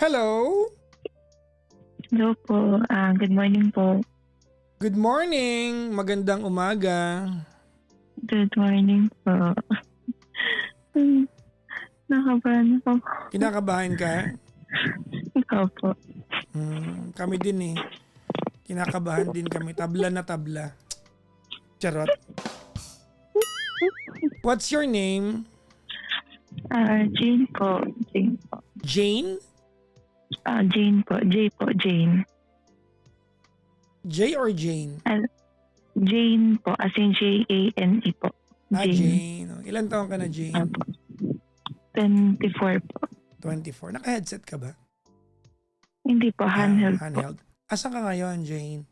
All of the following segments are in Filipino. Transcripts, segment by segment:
Hello? Hello po. Good morning po. Good morning. Magandang umaga. Good morning po. Nakabahan ako. Kinakabahan ka? Ikaw po. Kami din eh. Kinakabahan din kami. Tabla na tabla. Charot. What's your name? Jane po. Jane po. Jane? Jane po. J po. Jane. J or Jane? Jane po. As in Jane po. Jane. Ilan taon ka na, Jane? Apo. 24 po. 24. Naka-headset ka ba? Hindi po. Handheld po. Handheld. Asan ka ngayon, Jane?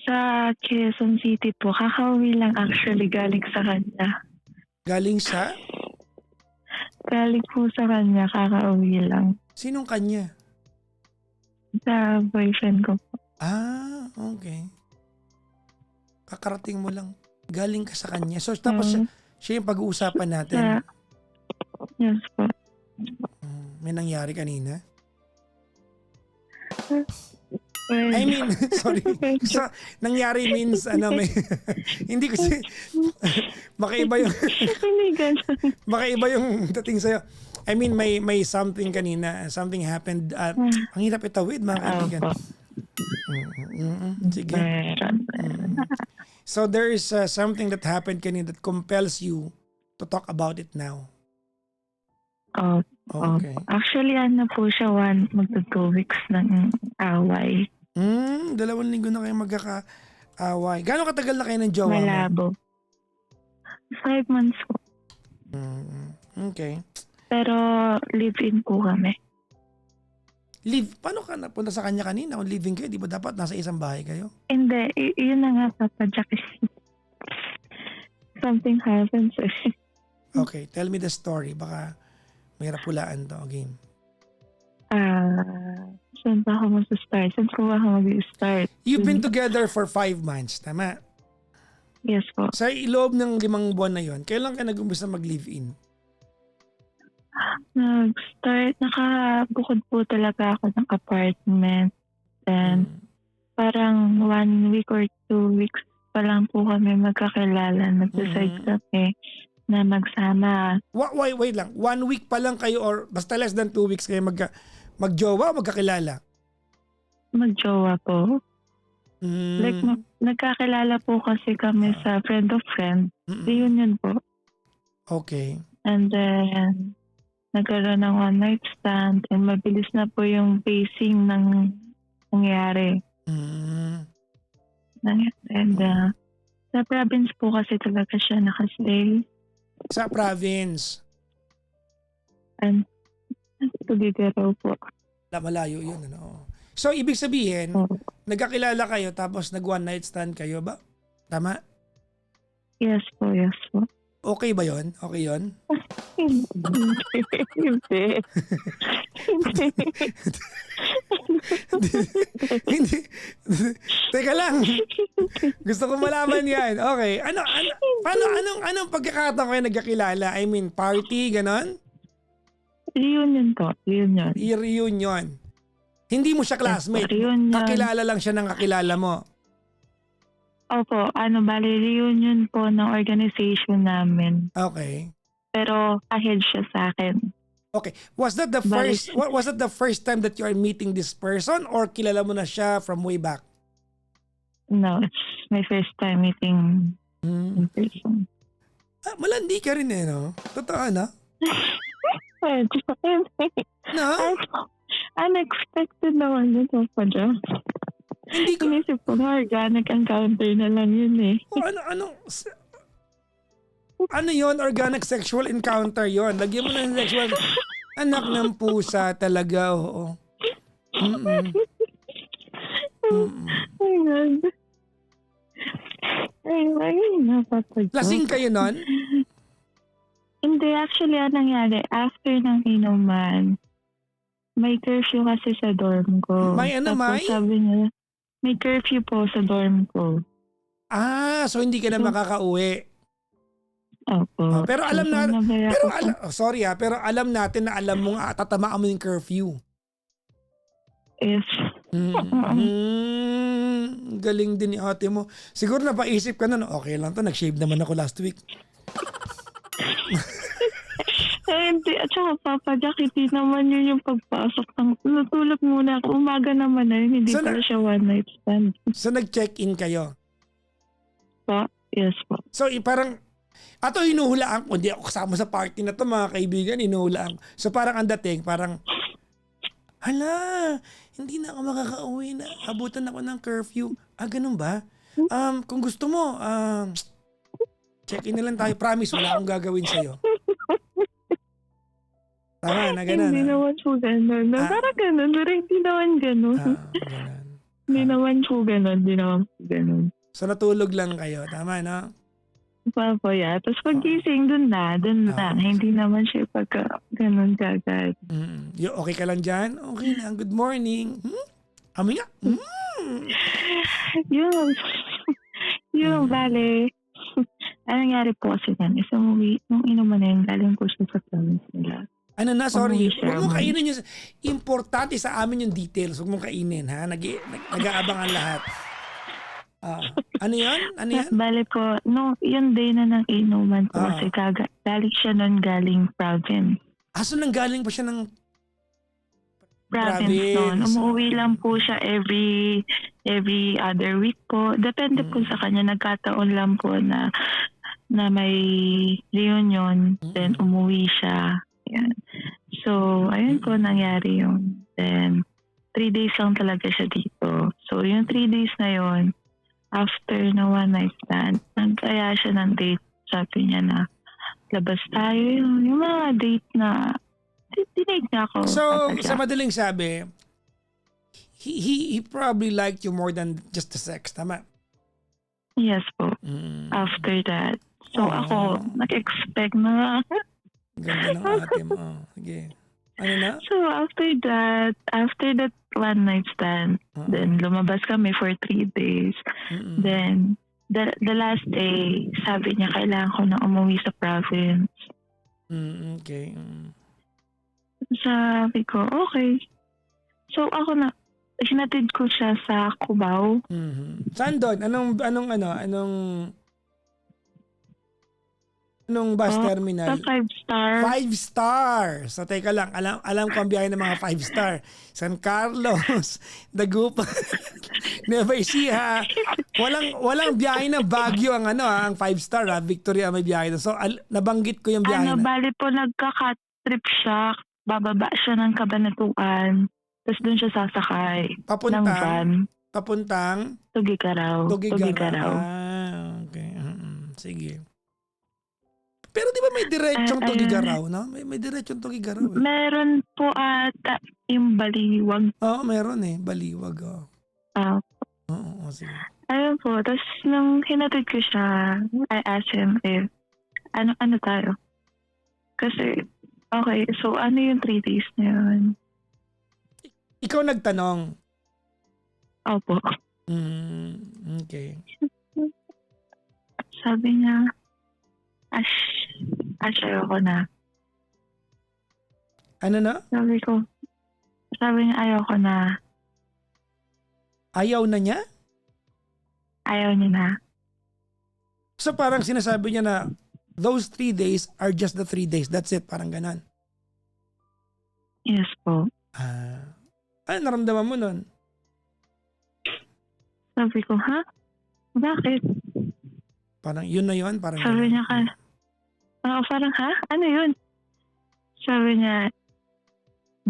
Sa Quezon City po. Kakauwi lang actually galing sa kanya. Galing sa? Galing po sa kanya. Kakauwi lang. Sinong kanya? Sa boyfriend ko po. Okay. Kakarating mo lang. Galing ka sa kanya. So, tapos siya yung pag-uusapan natin. Yes po. May nangyari kanina? Well, I mean, sorry. So, nangyari means, may, hindi kasi, makaiba yung, hindi ganun. makaiba yung dating sa'yo. I mean, may something kanina, something happened. Ang hirap itawid, mga kaibigan. Sige. So, there is something that happened kanina that compels you to talk about it now. Okay. Actually, po siya, magto 2 weeks ng away. 2 linggo na kayo magkaka-away. Gano'ng katagal na kayo ng jowa mo? Malabo. 5 months po. Okay. Pero live-in po kami. Paano ka napunta sa kanya kanina? Kung living kayo, di ba dapat nasa isang bahay kayo? Hindi, yun na nga, Papa Jack. Something happens. Okay, tell me the story. Baka may rapulaan to, game. Saan ba ako mag-start? Saan ko ba ako mag-start? You've been together for 5 months, tama? Yes po. Sa loob ng 5 buwan na yon, kailan ka nag-umpisa mag-live-in? Nag-start, nakabukod po talaga ako ng apartment. Then, parang 1 week or 2 weeks pa lang po kami magkakilala. Nag-decide kami na magsama. Wait lang. 1 week pa lang kayo or basta less than 2 weeks kayo magjowa o magkakilala? Magjowa po. Like, nagkakilala po kasi kami sa friend of friend. Reunion po. Okay. And then, nagkaroon ng one night stand and mabilis na po yung pacing ng nangyari. And sa province po kasi talaga siya nakastay. Sa province? And Tugigaraw po. Malayo yun, ano? So, ibig sabihin, nagkakilala kayo tapos nag-one night stand kayo ba? Tama? Yes po, yes po. Okay ba yon? Okay yon? Hindi. Hindi. Teka lang. Gusto ko malaman yan. Okay. Anong pagkakataon kayo nagkakilala? I mean, party, ganon? Reunion po. Reunion. Reunion. Hindi mo siya classmate. Reunion. Kakilala lang siya ng kakilala mo. Opo. Bali, reunion po ng organization namin. Okay. Pero ahead siya sa akin. Okay. Was that the first time that you are meeting this person or kilala mo na siya from way back? No, it's my first time meeting in person. Malandi ka rin eh, no? Totoo, no? No? Unexpected naman yun, Papa John. Hindi ko... Inisip ko na organic encounter na lang yun eh. Ano yun? Organic sexual encounter yun. Lagyan mo na ng sexual... Anak ng pusa talaga, oo. Oh my God. Ay, napapagod. Lasing kayo nun? Hindi, actually, nangyari, after ng inuman, may curfew kasi sa dorm ko. May ano, Tapos sabi niya, may curfew po sa dorm ko. So hindi ka na makakauwi. Opo. Pero alam na, pero alam natin na alam mong tatamaan mo yung curfew. Yes. Galing din ni ate mo. Siguro napaisip ka na, no, okay lang to, nag-shave naman ako last week. Hindi. At saka Papa Jack, hindi naman yun yung pagpasok ng natulog muna ako. Umaga naman na yun. Hindi So, pala siya one night stand. So nag-check-in kayo. Po? Yes po. So parang, ato hinuhulaan ko, hindi ako kasama sa party na to mga kaibigan, hinuhulaan ko. So parang ang dating, parang, hala, hindi na ako makakauwi na, abutan ako ng curfew. Ah, ganun ba? Kung gusto mo, check-in na lang tayo. Promise, wala akong gagawin sa'yo. Tama na, ganun. Hindi naman po ganun. Parang ganun, pero hindi naman ganun. Ganun. Hindi naman po ganun. So natulog lang kayo, tama no? Papa, yeah. Tapos paggising, dun na. Hindi naman siya pagka ganun kagad. Okay ka lang dyan? Okay lang, good morning. Amoy nga. Yung bale. Ano nangyari po kasi yan? Isang umuwi, nung inuman na yun, galing po siya sa province nila. Ano na, sorry. Umuwi siya. Huwag mong kainin yung... Importante sa amin yung details. Huwag mong kainin, ha? Nag-aabang ang lahat. Ano yan? Bale po, yung day na ng inuman po kasi galing siya nun galing province. So nanggaling pa siya ng Province noon. Umuwi lang po siya every other week po. Depende po sa kanya. Nagkataon lang po na may reunion. Then umuwi siya. Yan. So, ayun po nangyari yun. Then, 3 days lang talaga siya dito. So, yung 3 days na yun, after na one night stand, nagkaya siya ng date. Sabi niya na, labas tayo. Yung mga date na dinate niya ako. So, sa madaling sabi, he probably liked you more than just the sex, tama? Yes po. After that. So, ako, nag-expect na. Ganda ng ate mo. Sige. Ano na? So, after that one night stand, then lumabas kami for 3 days. Then, the last day, sabi niya, kailangan ko na umuwi sa province. Okay. Sabi ko, okay. So, ako na, hinatid ko siya sa Cubao. Saan doon? Anong bus terminal? Sa 5-star. 5-star. So, teka lang. Alam ko ang biyahe ng mga 5-star. San Carlos, Dagupan, Nueva Ecija. Walang biyahe ng Baguio ang 5-star. Victoria may biyahe. So, nabanggit ko yung biyahe. Bali po nagka-cut trip siya. Bababa siya ng Cabanatuan. Tapos doon siya sasakay. Ng van. Papuntang? Tugigaraw. Okay. Sige. Pero di ba may diretsong Tugigaraw, no? May diretsong Tugigaraw. Meron po ata yung Baliwag. Meron Baliwag. Oo, sige. Ayun po. Tapos nung hinatid ko siya, I asked him if, ano tayo? Kasi, okay, so ano yung 3 days na yun? Ikaw nagtanong? Opo. Okay. Sabi niya, ayoko na. Ano na? Sabi niya, ayoko na. Ayaw na niya? Ayaw niya na. So parang sinasabi niya na those 3 days are just the 3 days. That's it. Parang ganon. Yes po. Ano naramdaman mo nun? Sabi ko, ha? Bakit? Parang yun na yun? Parang sabi niya parang, ha? Ano yun? Sabi niya,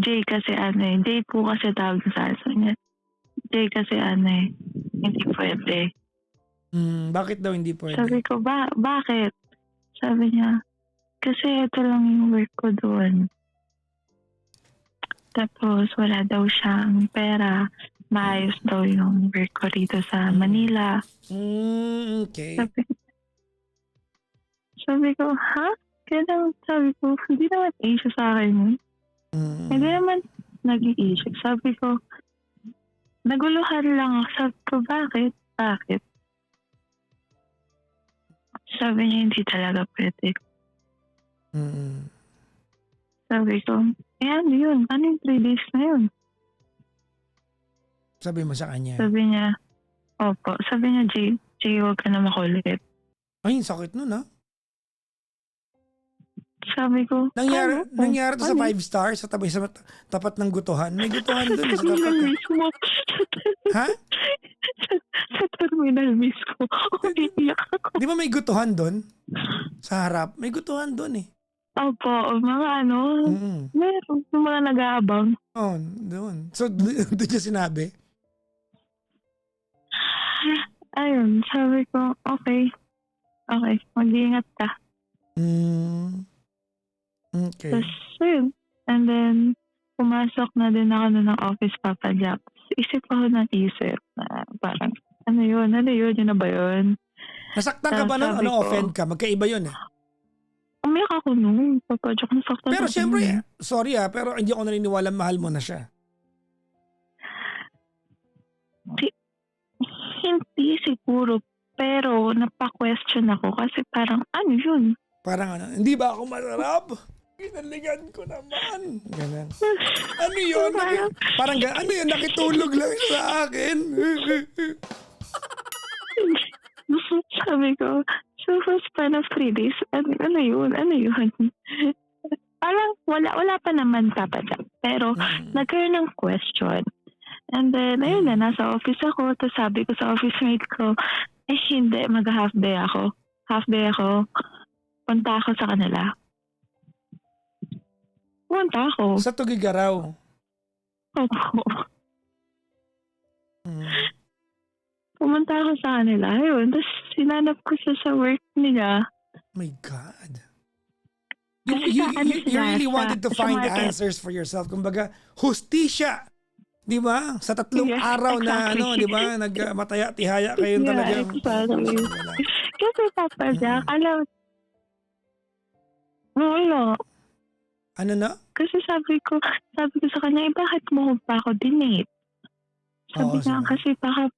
Jay kasi Jay po kasi tawag sa aso niya. Jay kasi hindi pwede. Bakit daw hindi pwede? Sabi ko, bakit? Sabi niya, kasi ito lang yung work ko doon. Tapos wala daw siyang pera. Maayos daw yung work ko rito sa Manila. Okay. Sabi ko, ha? Kaya sabi ko, hindi naman issue sa akin. Hindi naman nag-i-issue. Sabi ko, naguluhan lang ako. Sabi ko, bakit? Sabi niya, hindi talaga pwede. Sabi ko, ano yun? Ano yung 3 days na yun? Sabi mo sa kanya. Sabi niya, opo. Sabi niya, Jay, huwag ka na makulit. Ay, sakit nun ha. Sabi ko, Nangyari to sa ano? 5 stars sa tapat ng gutuhan. May gutuhan dun sa Terminal tapat. mismo. Ha? Sa terminal mismo. Umiiyak ako. Di ba may gutuhan dun? Sa harap. May gutuhan dun eh. Opo, mga meron yung mga nag-aabang. Oh, doon. So, doon niya sinabi? Ayun, sabi ko, okay, mag-iingat ka. Okay. Tapos, ayun. And then, pumasok na din ako ng office, Papa Jack. Isip ako ng isip na parang, ano yun na ba yun? Nasaktan ka ba nun? Sabi ko, Offend ka? Magkaiba yun eh. umiyak ako nung, Papa Jack, nasaktan Pero ako syempre, nun. sorry pero hindi ako naniniwala mahal mo na siya. Hindi siguro, pero napa-question ako kasi parang, ano yun? Parang hindi ba ako masarap? Kinaligan ko naman. Ganun. Ano yun? Parang ano yun? Nakitulog lang siya sa akin. Sabi ko, so for span of 3 days, ano yun? Parang wala pa naman Papa Jack. Pero nagkaroon ng question. And then, ayun na, nasa office ako. Tapos sabi ko sa office mate ko, hindi, mag-half day ako. Half day ako. Punta ako sa kanila. Punta ako. Sa Tugigaraw. Opo. Mm. Pumunta ako sa kanila. Ayun. Tapos sinanap ko siya sa work nila. My God. Kasi You sila, really wanted to sa find market. answers for yourself. Kumbaga, hustisya. Di ba? Sa 3 Yes, araw na exactly. di ba? Nagmataya-tihaya kayong Yeah, talagang. exactly. Wala. Kasi Papa Jack, wala. Ano na? Kasi sabi ko sa kanya, bakit mo pa ako dinate? Sabi Oo, niya, sabi. kasi baka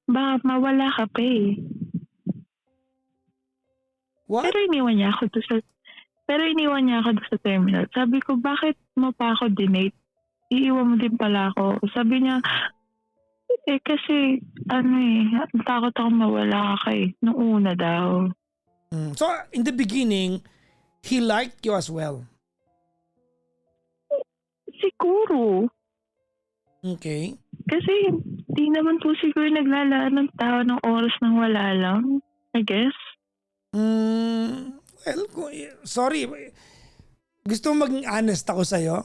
mawala ka pa eh. What? Pero iniwan niya ako doon sa terminal. Sabi ko, bakit mo pa ako dinate? Iiwan mo din pala ako. Sabi niya, kasi, takot ako mawala ka eh. Noong una daw. So, in the beginning, he liked you as well. Siguro. Okay. Kasi, di naman po siguro naglalaan ng tao ng oras nang wala lang. I guess. Well, sorry. Gusto mo maging honest ako sa'yo?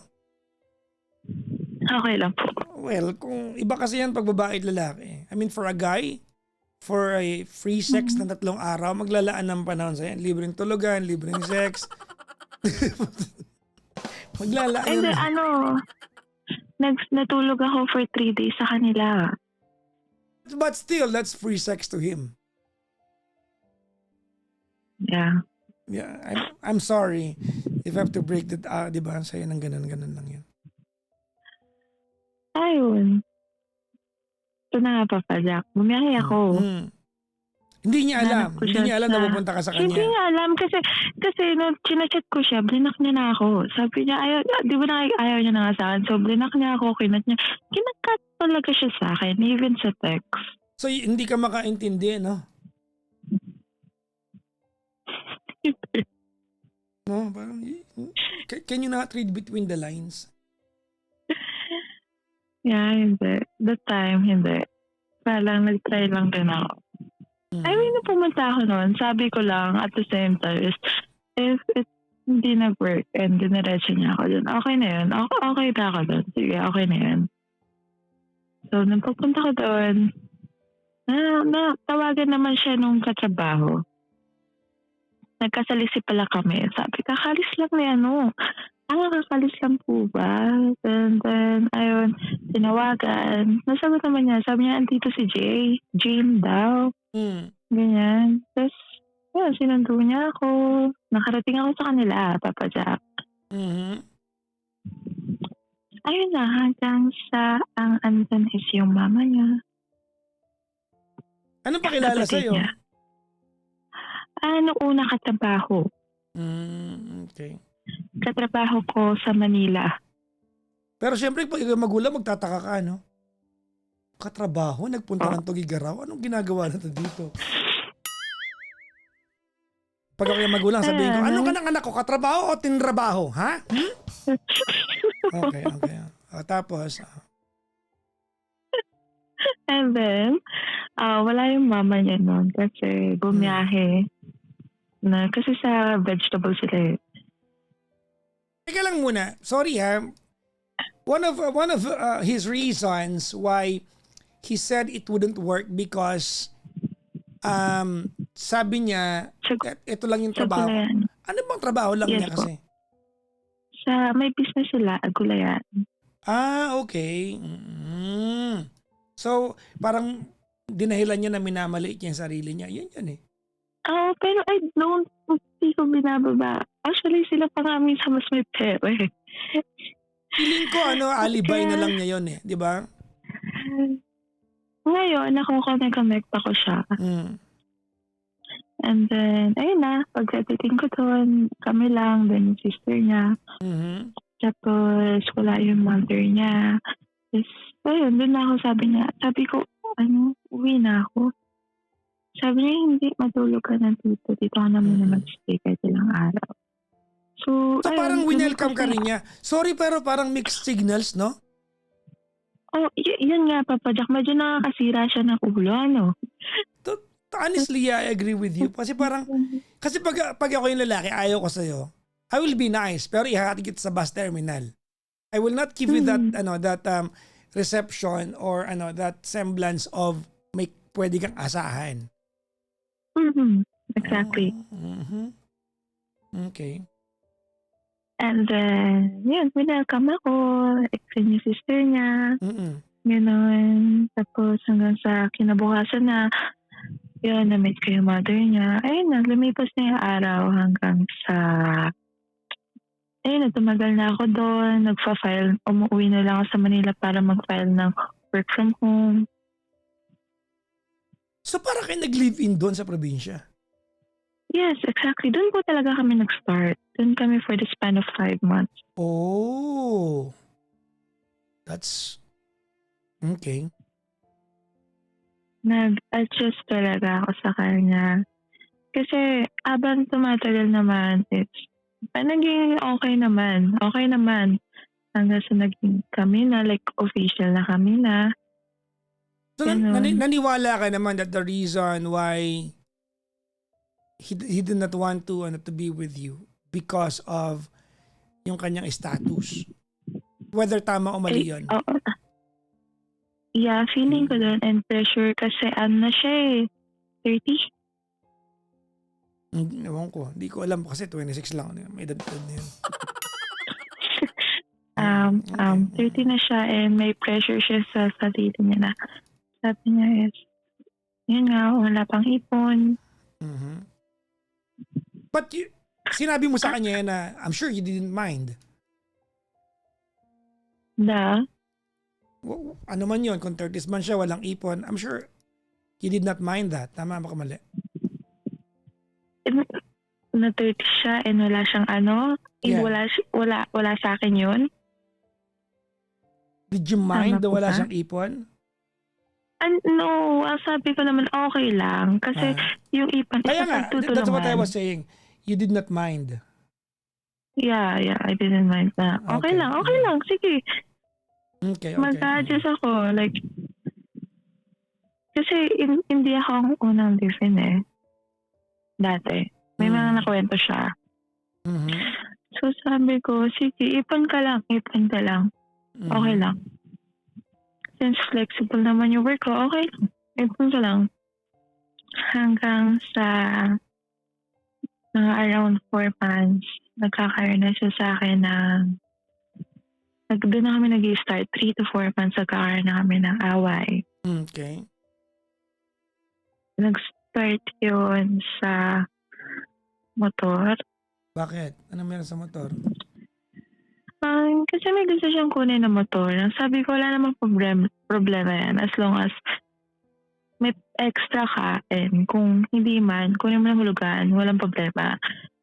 Okay lang po. Well, kung iba kasi yan pag babae at lalaki. I mean, for a guy, for a free sex na 3 araw, maglalaan ng panahon sa'yo. Libreng tulugan, libreng sex. Maglalaan. And then, natulog ako for 3 days sa kanila. But still, that's free sex to him. Yeah. Yeah, I'm sorry if I have to break that, di ba? Sa'yo ng ganun lang yun. Ayun. Ito na nga, Papa Jack. Bumiyahe ako. Hindi niya alam. Hinanap ko Hindi siya niya alam na pupunta ka sa Hindi kanya. niya alam kasi nung chinachat ko siya, blinak niya na ako. Sabi niya, di ba ayaw niya na nga sa akin? So, blinak niya ako, kinat niya. Kinakat talaga siya sa akin, even sa text. So, hindi ka makaintindi, no? No, parang, can you not read between the lines? Yeah, hindi. That time, hindi. Parang nag-try lang din ako. I mean, nung pumunta ako noon, sabi ko lang at the same time is, if it hindi nag-work and diniretso niya ako dun, okay na yun. Okay na ako dun. Sige, okay na yun. So, nung pagpunta ko doon, tawagan naman siya nung katrabaho. Nagkasalisi pala kami. Sabi, kakalis lang na kakalis lang po ba? And then, ayun, tinawagan. Nasagot naman niya. Sabi niya, andito si Jane daw. Ganyan. Tapos, yun, sinundo niya ako. Nakarating ako sa kanila, Papa Jack. Ayun na, hanggang sa ang andun is yung mama niya. Anong pakilala sa'yo? Nung una katrabaho. Okay. Katrabaho ko sa Manila. Pero syempre, pag magulang, magtataka ka, no? Katrabaho, nagpunta Oh. ng Tugigaraw. Anong ginagawa na to dito? Pag ako yung magulang, sabihin ko, ano ka Ayan. ng anak ko? Katrabaho o tinrabaho? Ha? Hmm? Okay, okay. Tapos, And then, wala yung mama niya nun kasi bumiyahe na kasi sa vegetable sila eh. teka lang muna. Sorry ha. One of his reasons why he said it wouldn't work because sabi niya, Sa, ito lang yung sa trabaho ko. gulayan. Ano bang trabaho lang Yes niya po. kasi? May business sila, gulayan. Okay. So, parang dinahilan niya na minamaliit niya yung sarili niya. Yan eh. Pero hindi ko binababa. Actually, sila pa nga minsan mas may pera eh. Feeling ko, alibay na Kaya, lang niya yun eh. Di ba? ngayon, nakukonect ako siya. Mm. And then, ayun na, pagdating ko doon, kami lang, then yung sister niya. Mhm. Tapos, wala yung mother niya. Tapos, ayun, doon na ako sabi ko, uwi na ako. Sabi niya, hindi, matulog ka na dito. Dito ka na muna mag-stay kahit ilang araw. So parang ayun, winelcome ka lumipas rin niya. Sorry pero parang mixed signals, no? yun nga, Papa Jack, medyo nakakasira siya ng ulo, ano? Honestly, I agree with you. Kasi pag ako yung lalaki, ayaw ko sa'yo. I will be nice, pero ihahatid kita sa bus terminal. I will not give you that reception or that semblance of may pwede kang asahan. Exactly. Okay. And then, yun, winelcome ako, explain yung sister niya, gano'n. Tapos hanggang sa kinabukasan na, yun, na-meet ko yung mother niya. Ayun na, lumipas na yung araw hanggang sa, ayun na, tumagal na ako doon, nagfa-file, umuwi na lang ako sa Manila para mag-file ng work from home. So para kayo nag-live-in doon sa probinsya? Yes, exactly. Doon po talaga kami nag-start. Doon kami for the span of 5 months. Oh. That's okay. Nag-adjust talaga ako sa kanya. Kasi habang tumatagal naman, naging okay naman. Okay naman. Hanggang sa naging kami na, like official na kami na. So naniwala ka naman that the reason why he did not want to be with you because of yung kanyang status. Whether tama o mali yun. Yeah, feeling ko doon and pressure kasi na siya 30. Ewan ko. Hindi ko alam kasi 26 lang. May edad na yun. 30 na siya and may pressure siya sa sarili niya na sabi niya yun nga, wala pang ipon. But sinabi mo sa kanya na I'm sure you didn't mind. Ano man yun, kung 30s man siya, walang ipon, I'm sure you did not mind that. Tama ba mali? Na 30 siya and wala siyang wala sa akin yun. Did you mind na wala siyang ipon? No, sabi ko naman okay lang kasi yung ipon kaya nga, pagtutulungan. that's what I was saying. You did not mind. Yeah, I didn't mind na. Okay lang, sige. Okay. Mag-adjust ako, like, kasi hindi ako ang unang live-in dati. May mga nakwento siya. So sabi ko, sige, ipon ka lang. Okay lang. Since flexible naman yung work ko, okay lang. Ipon ka lang. Hanggang sa around 4 months, nagkakaroon na siya sa akin doon na kami nag-start. 3 to 4 months nagkakaroon na kami ng away. Okay. Nag-start yun sa motor. Bakit? Ano meron sa motor? Kasi may gusto siyang kunin na motor. Sabi ko, wala namang problema yan as long as may extra ka and kung hindi man, kunin mo ng hulugan, walang problema.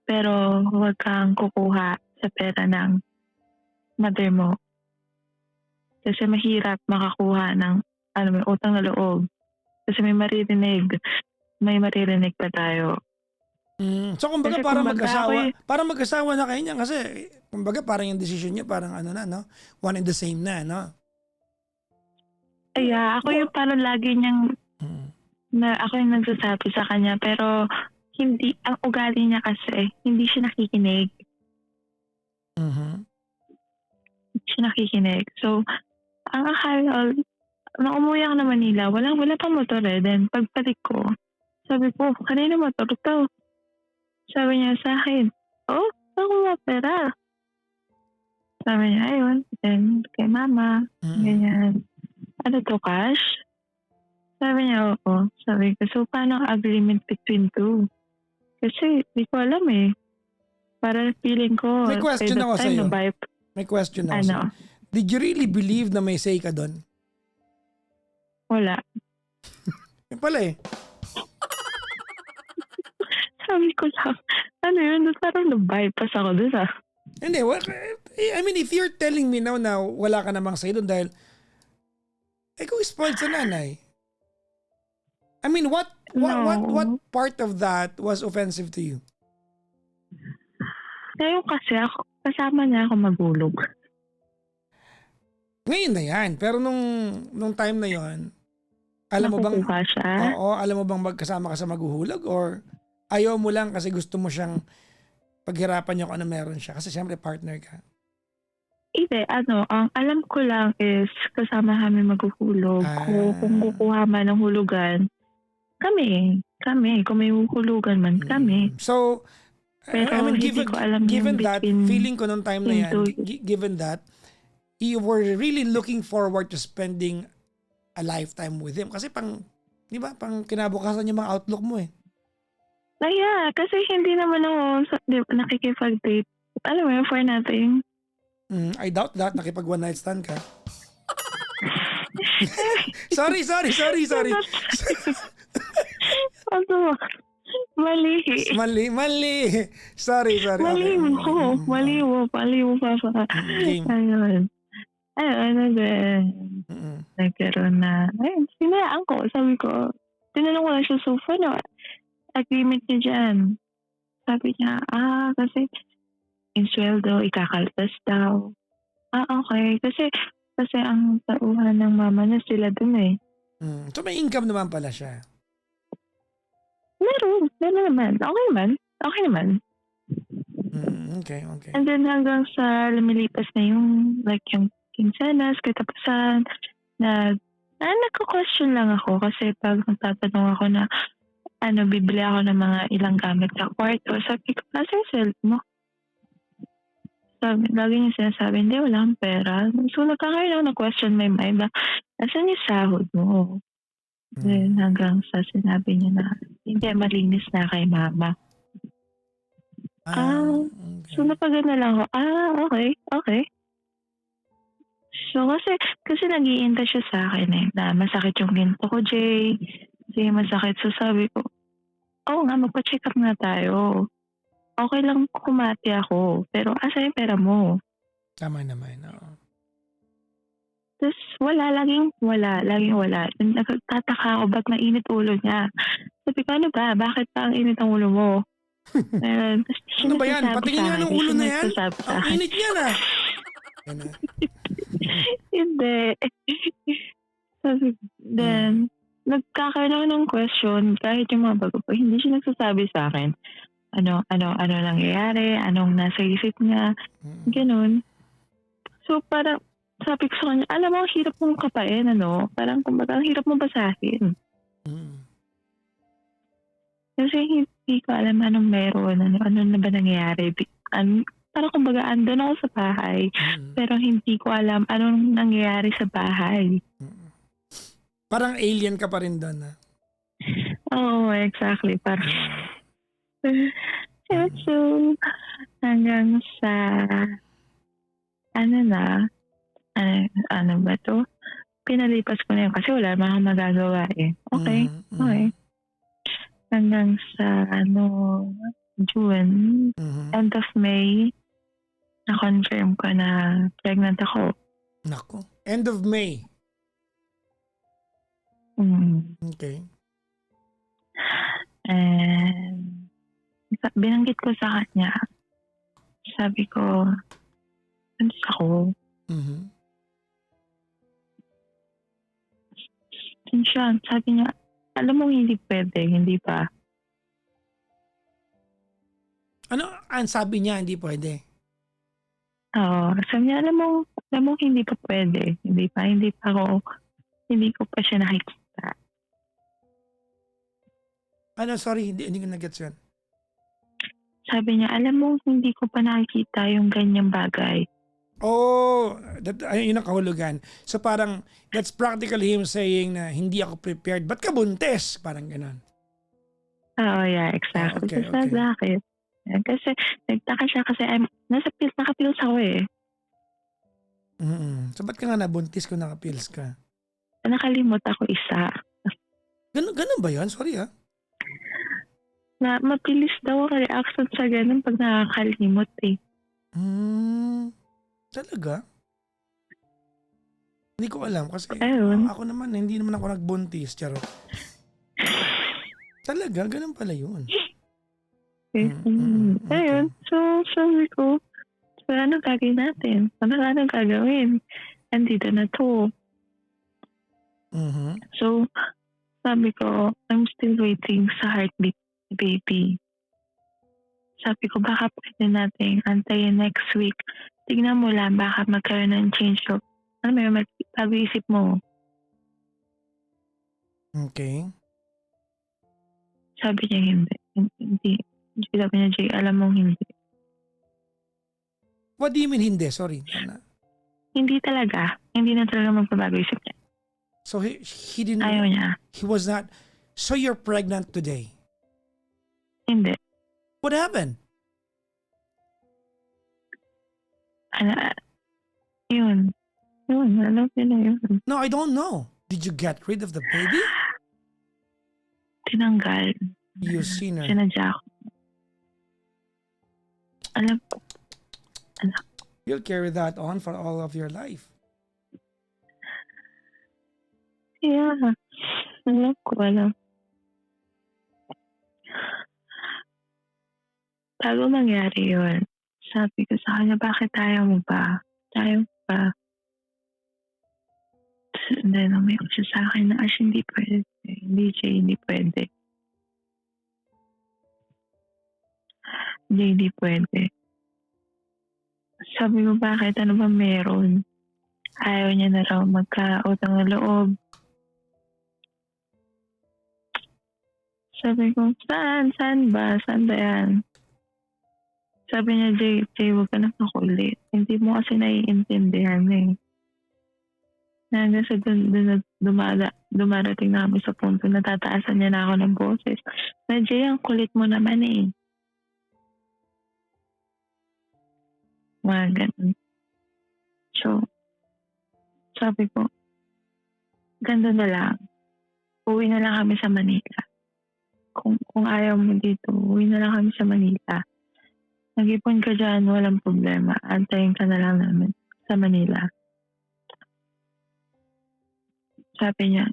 Pero huwag kang kukuha sa pera ng mother mo. Kasi mahirap makakuha ng may utang na loob. Kasi may maririnig pa tayo. So kumbaga Kasi para kumbaga ako mag-asawa na kayo niyan kasi kumbaga parang yung desisyon niyo parang ano na no, one and the same na no. ako yung parang lagi niyang, Mm. ako yung nagsasabi sa kanya, pero hindi, ang ugali niya kasi, hindi siya nakikinig. Mhm. Hindi siya nakikinig. So, ang akala, nung umuwi ako ng Manila, wala pang motor eh. Then, pagbalik ko, sabi ko, kanina motor to. Sabi niya sa akin, ako nga pera. Sabi niya, ayun. Then, kay mama, Mm. ganyan. Ano to, cash? Sabi niya, oo. Sabi ko, so paano ang agreement between two? Kasi, di ko alam eh. Para feeling ko, May question by that ako time, sa'yo. nabayip, May question ako sa'yo. Did you really believe na may say ka doon? wala. Yan pala eh. Sabi ko lang, ano yun, parang nabypass ako doon ah. Hindi, I mean if you're telling me now na wala ka namang say doon dahil ikaw spoiled sa nanay. I mean what part of that was offensive to you? Ngayon kasi ako, kasama niya ako magulog. Ngayon na yan, pero nung time na yon, alam mo bang Nakukuha siya. alam mo bang magkasama ka sa maghuhulog or ayaw mo lang kasi gusto mo siyang paghirapan niyo kung ano meron siya kasi siyempre partner ka. Hindi, ang alam ko lang is kasama kami maghuhulog. Kung kukuha man ng hulugan, kami. Kung may huhulugan man, kami. So, Pero I mean, hindi ko alam given yung that, between feeling ko nung time na yan, two. given that, you were really looking forward to spending a lifetime with him. Kasi di ba, pang kinabukasan yung mga outlook mo eh. Kasi hindi naman ako nakikipag-date. Alam mo yun, for nothing. I doubt that, nakipag one night stand ka. sorry. Mali. Sorry. Mali mo pa. Game. Ayun, then, nagkaroon na, sinayaan ko. Sabi ko, tinanong ko lang siya, so, agreement niya dyan. Sabi niya, kasi, yung sweldo, ikakaltas daw. Okay. Kasi ang tauhan ng mama niya sila dun eh. So may income naman pala siya. Meron naman. Okay naman. Okay. And then hanggang sa lumilipas na yung quincenas, katapusan, nagko-question lang ako kasi pag nagtatanong ako na bibili ako ng mga ilang gamit sa kwarto, sabi ko, nasa yung sweldo mo? Lagi niya sinasabi, hindi, wala akong pera. So nagkakaroon ako na question my mind na, nasan yung sahod mo? Then hanggang sa sinabi niya na, hindi, malinis na kay mama. Okay. So napagana lang ako, okay. So kasi nag-iinta siya sa akin eh, na masakit yung ginto ko, Jay. Kasi masakit. So sabi ko, nga, magpa-check up nga tayo. Okay lang kumati ako, pero asa yung pera mo? Tama naman, oo. Tapos laging wala. Nagtataka ako, ba't mainit ulo niya? Sabi ko, ano ba? Bakit pa ang init ang ulo mo? Ano ba yan? Patingin nga ng ulo na yan? Ang init niya na. Hindi. Sabi, then, nagkakaroon ako ng question, kahit yung mga bago po, hindi siya nagsasabi sa akin. Ano nangyayari, anong nasa isip niya, ganun. So, parang, sabi ko sa kanya, alam mo, ang hirap mong kapain, parang, kumbaga, ang hirap mong basahin. Kasi hindi ko alam anong meron, ano na ba nangyayari. Parang, kumbaga, andun ako sa bahay, pero hindi ko alam anong nangyayari sa bahay. Parang alien ka pa rin doon, ha? Oo, exactly. Parang, so, hanggang sa, ano ba to? Pinalipas ko na yun kasi wala naman akong magagawa eh. Okay. Hanggang sa, June, end of May, na-confirm ko na pregnant ako. Nako. End of May. Okay. And binanggit ko sa kanya, sabi ko, "Buntis ako." Mhm. Yun siya, sabi niya, "Alam mo hindi pwede, hindi ba?" Ano ang sabi niya hindi pwede? Oo, sabi niya, alam mo hindi pa pwede, hindi ko pa siya nakikita." Ano, sorry, hindi ko na-gets yun. Sabi niya, "Alam mo hindi ko pa nakikita yung ganyang bagay." Oh, yun ang kahulugan. So parang that's practically him saying na hindi ako prepared. Ba't ka buntis? Parang gano'n. Oo, yeah, Oh, exactly. okay, Tapos okay. bakit? Kasi nagtaka siya kasi naka-pills ako eh. So ba't ka nga nabuntis kung naka-pills ka? Nakalimot ako isa. Ganun ba yun? Sorry ah. Na mabilis daw ang reaction sa ganun pag nakakalimot eh. Talaga? Hindi ko alam kasi Ayun. ako naman, hindi naman ako nagbuntis. Charot. Talaga? Ganun pala yun. Okay. Ayun. So, sabi ko, so anong gagawin natin? Anong gagawin? Andito na to. Mhm. So, sabi ko, I'm still waiting sa heartbeat ni baby. Sabi ko, baka pwede natin antayin next week. Tignan mo lang, baka magkaroon ng change of, pag-iisip mo. Okay. Sabi niya, hindi. Sabi niya, Jay, alam mong hindi. What do you mean hindi? Sorry. Hindi talaga. Hindi na talaga magbabago isip niya. So he didn't, Ayaw niya. he was not, so you're pregnant today. Hindi. What happened? Yun. Alam niya na yun. No, I don't know. Did you get rid of the baby? Tinanggal. You sinner. Sinadya ko. Alam ko. You'll carry that on for all of your life. Yeah. Alam. Bago mangyari yun, sabi ko sa kanya, bakit tayo mo ba? And then, umiyak siya sa akin na, Ash, hindi pwede. Hindi pwede. Hindi pwede. Sabi ko, bakit? Ano ba meron? Ayaw niya na raw magka-utang na loob. Sabi ko, saan? Saan ba yan? Sabi niya, Jay, huwag ka na makulit. Hindi mo kasi naiintindihan eh. Hanggang sa dumarating na kami sa punto na tataasan niya na ako ng boses. Na, Jay, ang kulit mo naman eh. Mga ganun. So, sabi ko, ganda na lang. Uwi na lang kami sa Manila. Kung ayaw mo dito, uwi na lang kami sa Manila. Nag-ipon ka dyan, walang problema. Antayin ka na lang namin sa Manila. Sabi niya,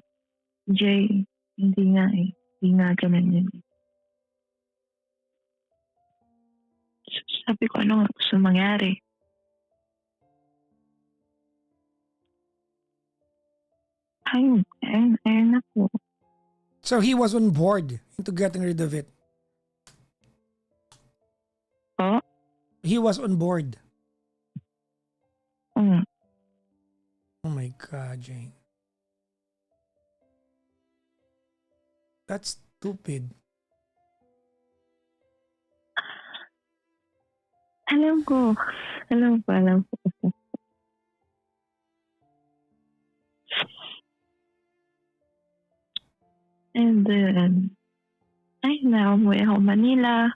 Jay, hindi nga eh. Hindi nga ganun yun. Sabi ko, ano nga gusto mangyari? Ayun na po. So he was on board into getting rid of it. Po? He was on board. Mm. Oh my God, Jane. That's stupid. Alam ko. And then, umuwi ako Manila.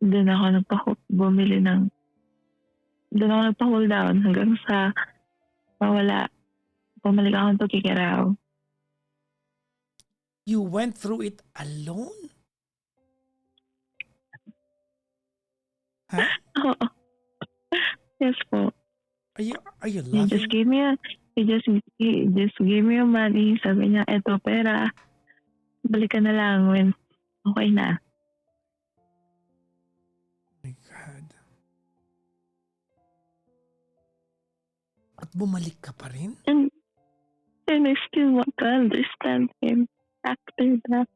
Doon ako nagpa-hold down hanggang sa bumalik ako ng Tugigaraw. You went through it alone? Huh? Oo. Yes po. Are you They laughing? just gave me he just gave me yung money. Sabi niya, eto pera, balik ka na lang when okay na. My God. At bumalik ka pa rin? And I still want to understand him after that.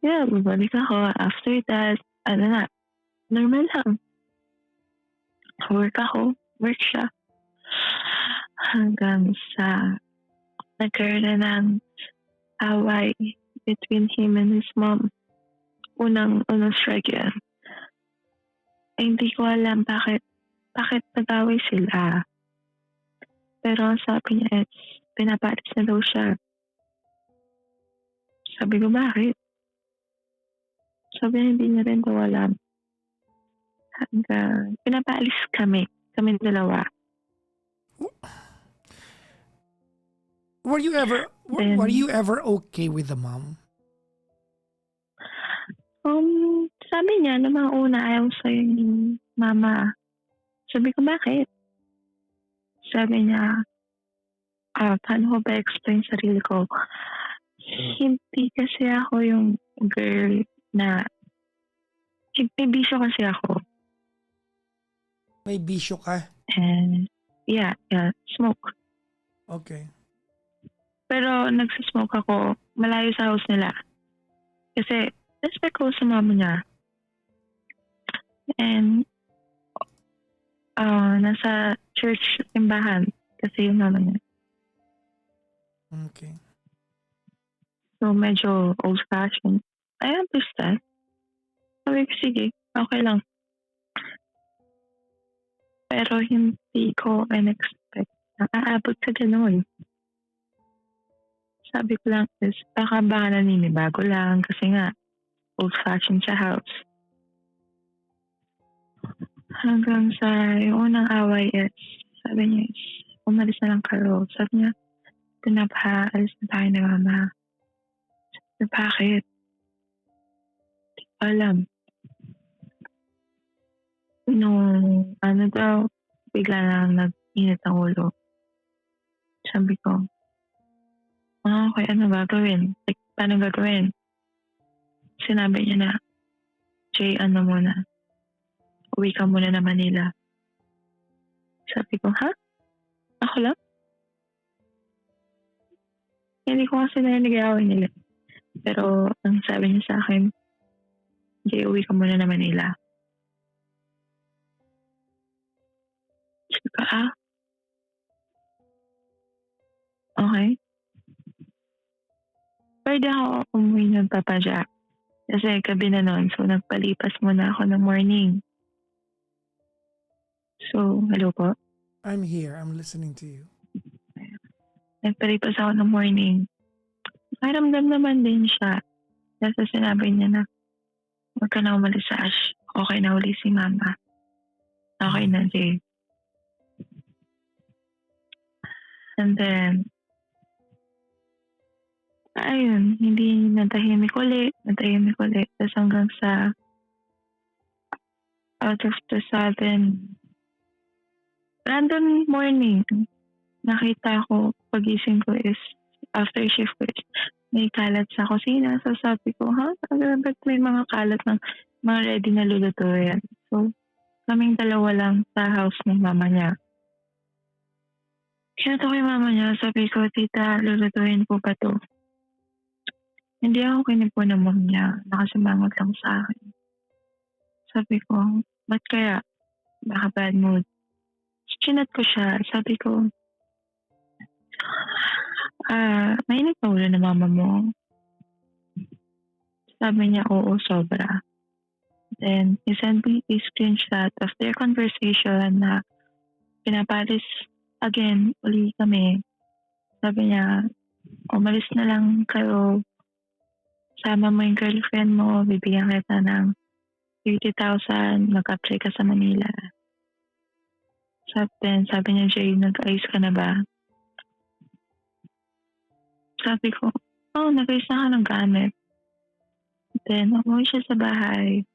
Yeah, bumalik ako. After that, ano na, normal lang. Work ako, work siya. Hanggang sa nagkaroon na ng away between him and his mom. Unang strike yan. Hindi ko alam bakit nag-away sila. Pero ang sabi niya is, pinapalis na daw siya. Sabi ko, bakit? Sabi niya, hindi niya rin daw alam. Hanggang pinapaalis kami dalawa. Were you ever okay with the mom? Sabi niya, na mga una ayaw sa'yo ni mama. Sabi ko, bakit? Sabi niya, paano ko ba explain sarili ko? Hindi kasi ako yung girl na, may bisyo kasi ako. May bisyo ka? And, yeah, smoke. Okay. Pero nagsasmoke ako malayo sa house nila. Kasi respect ko sa mama niya. And nasa church simbahan kasi yung mama niya. Okay. So medyo old-fashioned. I understand. Sabi ko, sige, okay lang. Pero hindi ko in-expect na aabot sa ganun. Sabi ko lang is, baka naninibago lang kasi nga, old-fashioned sa house. Hanggang sa yung unang away is, sabi niya is, umalis na lang kayo. Sabi niya, pinapaalis na tayo ng mama. Sabi, bakit? Di ko alam. Nung daw, bigla na nag-init ang ulo. Sabi ko, okay, ano gagawin? Like, paano gagawin? Sinabi niya na, Jay, muna? Uwi ka muna na Manila. Sabi ko, ha? Ako lang? Hindi ko kasi narinig nila. Pero, ang sabi niya sa akin, Jay, uwi ka muna na Manila. Sabi ko, okay. Pwede ako umuwi ng Papa Jack. Kasi gabi na nun, so nagpalipas muna ako ng morning. So, hello po? I'm here. I'm listening to you. Nagpalipas ako ng morning. Naramdam naman din siya. Kasi sinabi niya na, huwag ka na umalis sa Ash. Okay na uli si Mama. Okay na, Jay. And then, ayun, hindi natahimik ulit. Tapos hanggang sa out of the sudden, random morning, nakita ko, pagising ko is, after shift ko is, may kalat sa kusina. So sabi ko, ba't may mga kalat ng mga ready na lulutuin? So, kaming dalawa lang sa house ng mama niya. Kaya to kay mama niya, sabi ko, tita, lulutuin ko pa to. Hindi ako kinipo ng mom niya. Nakasimangot lang sa akin. Sabi ko, ba't kaya? Baka bad mood. Chinat ko siya. Sabi ko, mainit na ulo na mama mo. Sabi niya, oo, sobra. Then, he sent me a screenshot of their conversation na pinapalis again, uli kami. Sabi niya, umalis na lang kayo. Sama mo yung girlfriend mo, bibigyan kita ng 30,000, mag-apply ka sa Manila. Sabi niya, Jay, nag-ayos ka na ba? Sabi ko, nag-ayos na ako ng gamit. Then, umuwi siya sa bahay.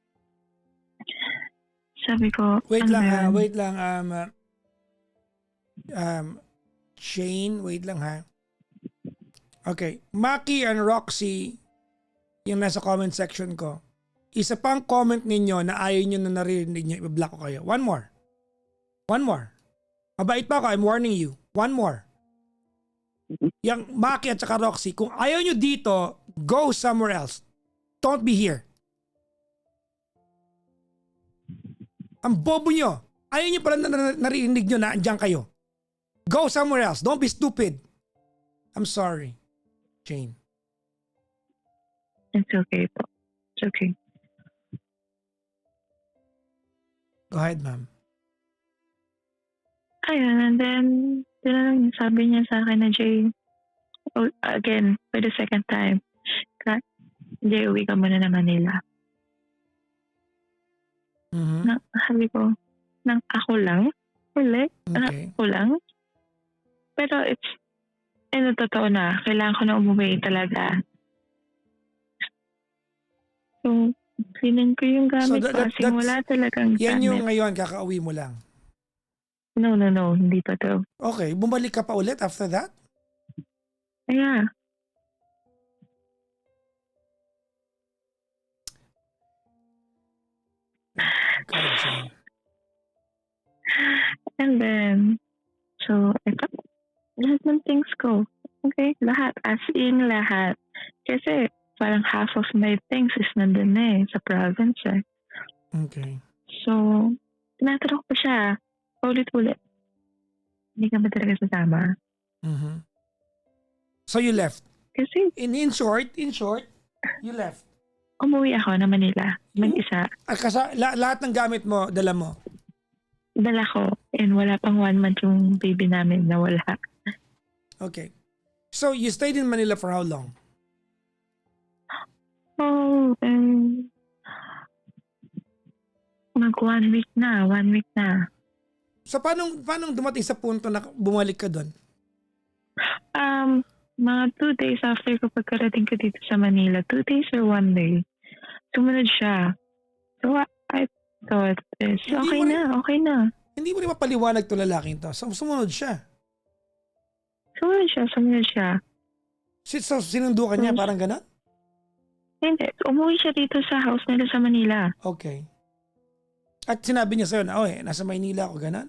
Sabi ko, Wait ano lang ba ha, yun? wait lang. Shane, wait lang ha. Okay, Maki and Roxy, yung nasa comment section ko. Isa pang comment ninyo na ayaw nyo na narinig nyo, i-block ko kayo. One more. One more. Mabait pa ako, I'm warning you. One more. Yung Maki at saka Roxy, kung ayaw nyo dito, go somewhere else. Don't be here. Ang bobo nyo. Ayaw nyo pala narinig nyo na andyan kayo. Go somewhere else. Don't be stupid. I'm sorry. Jane. It's okay po. It's okay. Go ahead, ma'am. Ayun, and then, sabi niya sa akin na, Jay, again, for the second time, Jay, uwi ka muna na Manila. Mhm. Sabi ko, ako lang? Ulit? Okay. Ako lang? Pero totoo na, kailangan ko na umuwi talaga. So, feeling ko yung gamit ko kasi wala talagang Yan yung gamit. ngayon, kakauwi mo lang. No, hindi pa to. Okay, bumalik ka pa ulit after that? Yeah. God, Jane. And then, so, ito, lahat ng things ko. Okay, lahat. As in lahat. Kasi, parang half of my things is nandun na sa province eh. Okay. So, tinatanong ko siya, ulit-ulit. Hindi ka ba talaga sasama? Mhm. So you left. Kasi, In short, you left. umuwi ako na Manila. Mag-isa. Lahat ng gamit mo, dala mo. Dala ko. And wala pang 1 month yung baby namin na wala. Okay. So you stayed in Manila for how long? Mag 1 week na. 1 week na. So paano dumating sa punto na bumalik ka doon? Mga 2 days after ko pagkarating ko dito sa Manila, 2 days or 1 day, sumunod siya. So I thought, okay na. Hindi mo rin mapaliwanag to lalaking to. So sumunod siya. Sumunod siya. So sinundo ka niya, parang gano'n? Hindi, umuwi siya dito sa house nila sa Manila. Okay. At sinabi niya sa'yo na, nasa Maynila ako, gano'n?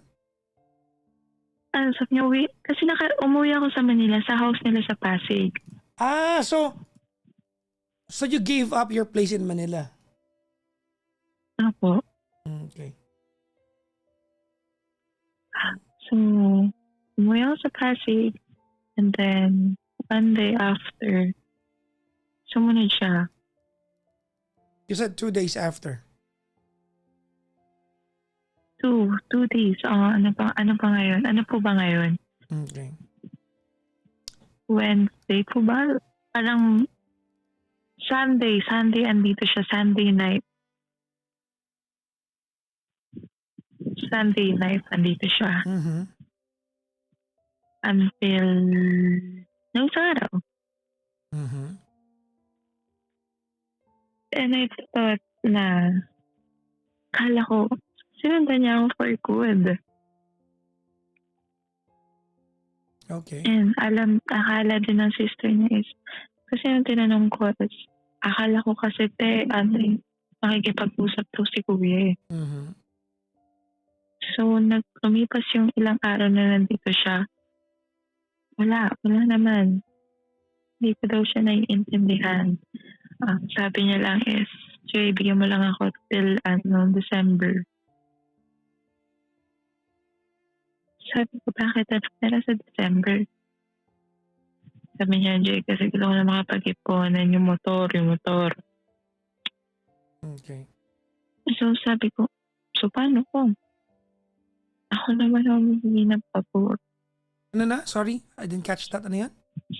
Sabi niya, kasi umuwi ako sa Manila, sa house nila sa Pasig. So you gave up your place in Manila? Ano po? Okay. So, umuwi ako sa Pasig, and then, 1 day after, sumunod siya. You said 2 days after. 2 days. Ano pa ngayon? Ano po ba ngayon? Okay. Wednesday po ba? Parang Sunday andito siya. Sunday night andito siya. Mm-hmm. Until nung isang araw. Mm-hmm. And I thought na kala ko sinundan niya ako for good. Okay. And akala din ng sister niya is, kasi yung tinanong ko is, akala ko kasi makikipag-usap to si kuya eh. Mm-hmm. So, lumipas yung ilang araw na nandito siya. Wala naman. Hindi ko daw siya naiintindihan. Sabi niya lang is, Jay, bigyan mo lang ako till December. Sabi ko, bakit na sa December? Sabi niya, Jay, kasi gusto ko na makapag-iponan yung motor. Okay. So, sabi ko, so paano ko? Ako naman ang humihingi ng pabor. Ano na? Sorry, I didn't catch that. Ano yan?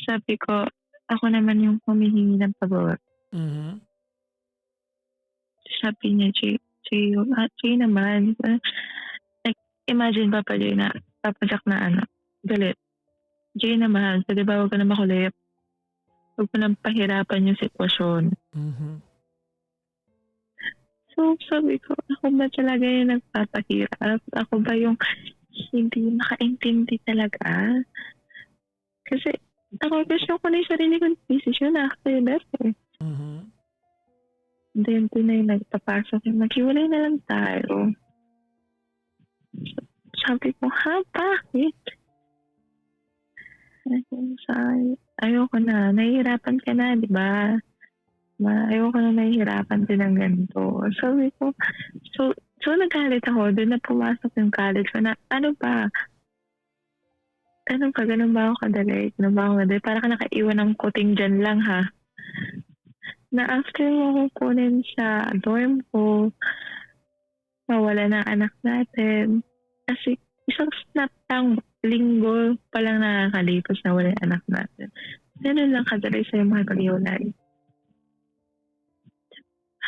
Sabi ko, ako naman yung humihingi ng pabor. Mm-hmm. Sabi niya, Jay naman. Imagine pa Jay na, papasak na galit. Jay naman, pwede ba huwag ka na makulit? Huwag mo nang pahirapan yung sitwasyon. Mhm. So, sabi ko, ako ba talaga yung nagpapahirap? Ako ba yung hindi makaintindi talaga? Kasi ako gusto ko na yung sarili kong desisyon after that eh. Mhm. Then, doon na yung nagpapasok yung maghiwalay na lang tayo. Sabi ko, ha? Bakit? Ayoko na. Nahihirapan ka na, di ba? Ayoko na nahihirapan din ng ganito. Sabi ko, so nagalit ako. Doon na pumasok yung college ko na, ano ba? Ano ka? Ganun ba ako kadali? Ganun ba ako kadali? Para ka nakaiwan ng kuting dyan lang, ha? Na after mo kukunin sa dorm ko, mawala ng anak natin. Kasi isang snap lang, linggo pa lang nakakalipas na wala yung anak natin. Ganun lang kadali sa'yo makipag-iwalay.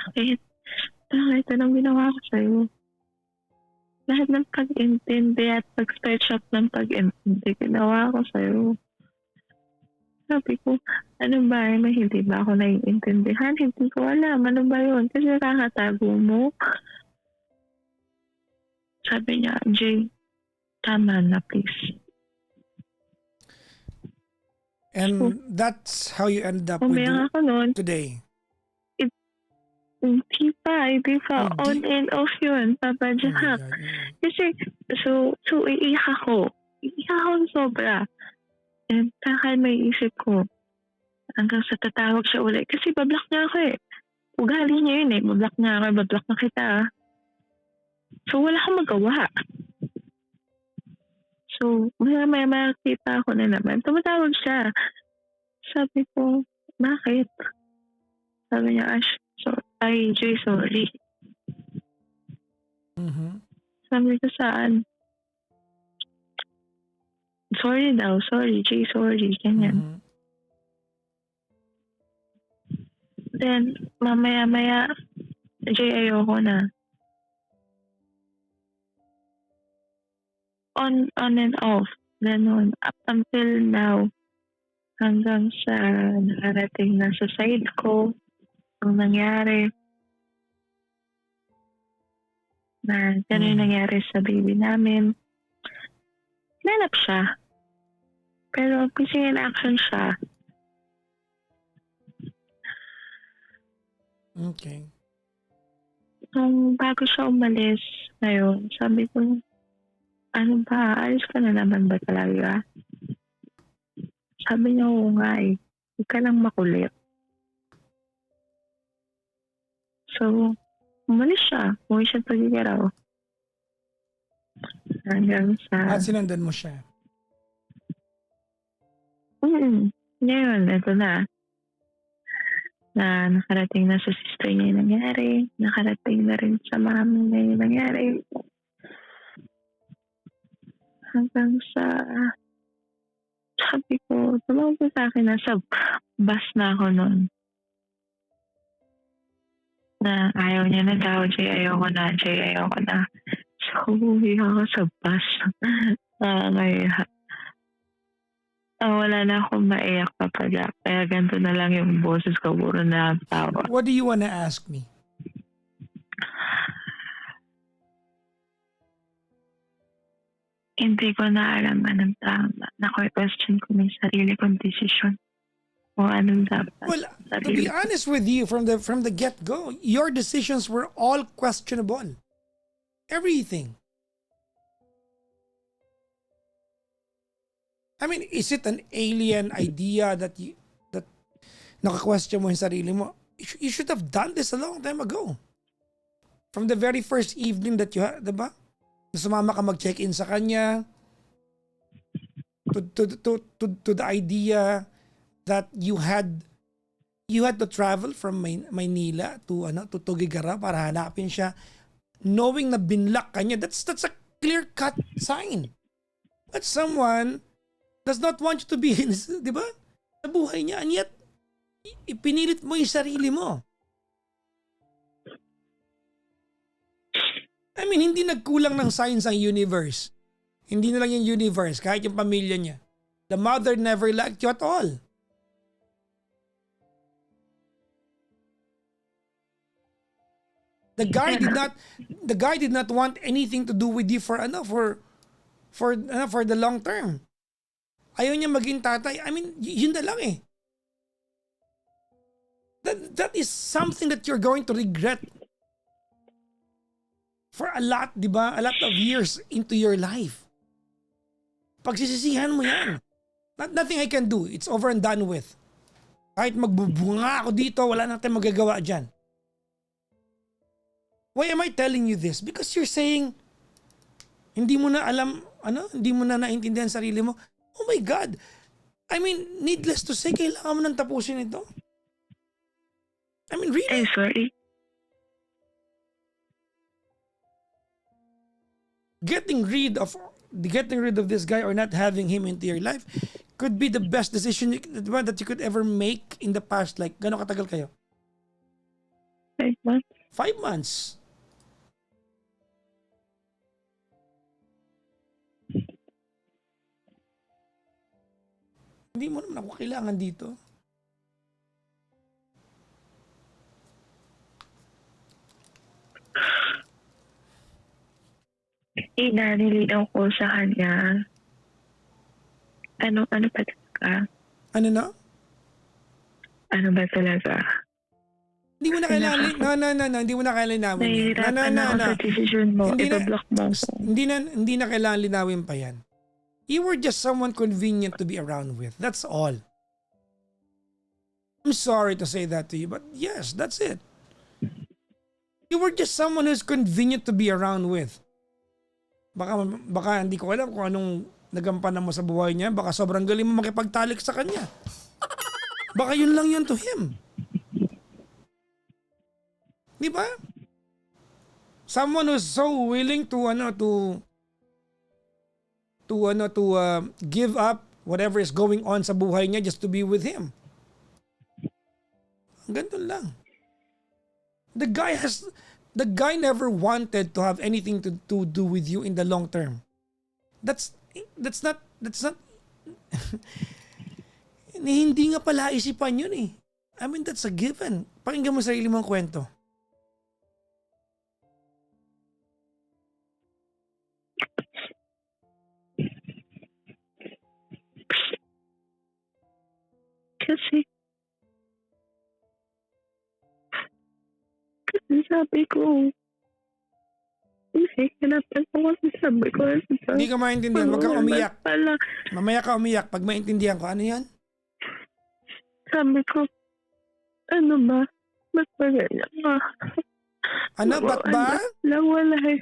Bakit? Bakit? Anong ginawa ko sa'yo? Lahat ng pag-intindi at pag-stretch up ng pag-intindi, ginawa ko sa'yo. Sabi ko, ano ba? May hindi ba ako naiintindihan? Hindi ko alam. Ano ba yun? Kasi nakakatago mo. Sabi niya, Jay, tama na please. And that's how you ended up with Umiyak ako noon. today. Hindi pa. On and off yun, Papa Oh my Jack. God. Kasi, so iiyak ako. Iiyak ako sobra. And takal may isip ko. Hanggang sa tatawag siya ulit. Kasi bablock niya ako eh. Ugali niya yun eh. Bablock niya ako. Bablock na kita. So wala akong magawa. So may makita ako na naman. Tumatawag siya. Sabi ko, bakit? Sabi niya, Ash, Jay, sorry. Mhm. Sabi ko, saan? Sorry daw, sorry, Jay, sorry. Ganyan. Mhm. Then, mamaya-maya, Jay, ayoko na. On and off. Ganun. Up until now. Hanggang sa nakarating na sa side ko. Ang nangyari. Na gano'n yung nangyari sa baby namin. Nanap siya. Pero missing in action siya. Okay. Nung bago siya umalis ngayon, sabi ko, ano ba, alis ka na naman ba talaga? Sabi niya, oo nga eh. Huwag ka lang makulit. So, umalis siya. Umuwi siya pag-igaraw. Hanggang sa... At sinundan mo siya. Ngayon, ito na. Na nakarating na sa sister niya yung nangyari. Nakarating na rin sa mami niya yung nangyari. Hanggang sa... Sabi ko, tumawag ko sa akin, nasa bus na ako noon. Na ayaw niya na daw, Jay, ayoko na, Jay, ayoko na. So, uwi ako sa bus. Wala na akong maiyak pa pala. Kaya ganito na lang yung boses ko, puro na tawa. What do you wanna ask me? Hindi ko na alam anong tama. Question ko yung sarili kong desisyon. O anong dapat. Well, to be honest with you, from the get-go, your decisions were all questionable. Everything. I mean, is it an alien idea that naka-question mo yung sarili mo? You should have done this a long time ago. From the very first evening that you had, diba? Na sumama ka mag-check-in sa kanya. To the idea that you had to travel from Maynila to Tugigaraw para hanapin siya, knowing na binlock ka niya. That's a clear-cut sign that someone does not want you to be in, di ba? Sa buhay niya, and yet ipinilit mo yung sarili mo. I mean, hindi nagkulang ng signs ang universe. Hindi na lang yung universe, kahit yung pamilya niya. The mother never liked you at all. The guy did not want anything to do with you for the long term. Ayaw niya maging tatay. I mean, yun na lang eh. That is something that you're going to regret for a lot, di ba? A lot of years into your life. Pagsisisihan mo yan. Nothing I can do. It's over and done with. Kahit magbubunga ako dito, wala na tayong magagawa dyan. Why am I telling you this? Because you're saying, hindi mo na alam, hindi mo na naintindihan sarili mo. Oh my God. I mean, needless to say, kailangan mo nang tapusin ito. I mean, really? I'm sorry. Getting rid of this guy or not having him into your life could be the best decision that you could ever make in the past. Like, gano'ng katagal kayo? 5 months. 5 months. Hindi mo naman ako kailangan dito. Inaniligaw ko sa kanya. Ano ba talaga? Ano na? Ano ba talaga? Hindi mo na kailangan, hindi mo na kailangan linawin. Nahihirapan na ako sa decision mo. Iba-block mo ako. Hindi na kailangan linawin pa yan. You were just someone convenient to be around with. That's all. I'm sorry to say that to you, but yes, that's it. You were just someone who's convenient to be around with. Baka hindi ko alam kung anong nagampanan mo sa buhay niya. Baka sobrang galing mo makipagtalik sa kanya. Baka yun lang yun to him. Di ba? Someone who's so willing to give up whatever is going on sa buhay niya just to be with him. Ganito lang. The guy never wanted to have anything to do with you in the long term. That's not hindi nga pala isipan yun eh. I mean, that's a given. Pakinggan mo sarili mong kwento. Kasi sabi ko, hinapan ko kasi sabi ko. Hindi ka maintindihan. Huwag kang umiyak. Mamaya ka umiyak pag maintindihan ko. Ano yan? Sabi ko, ano ba? Ba't ba ganyan ka? Ano? Ba't ba? Wala eh.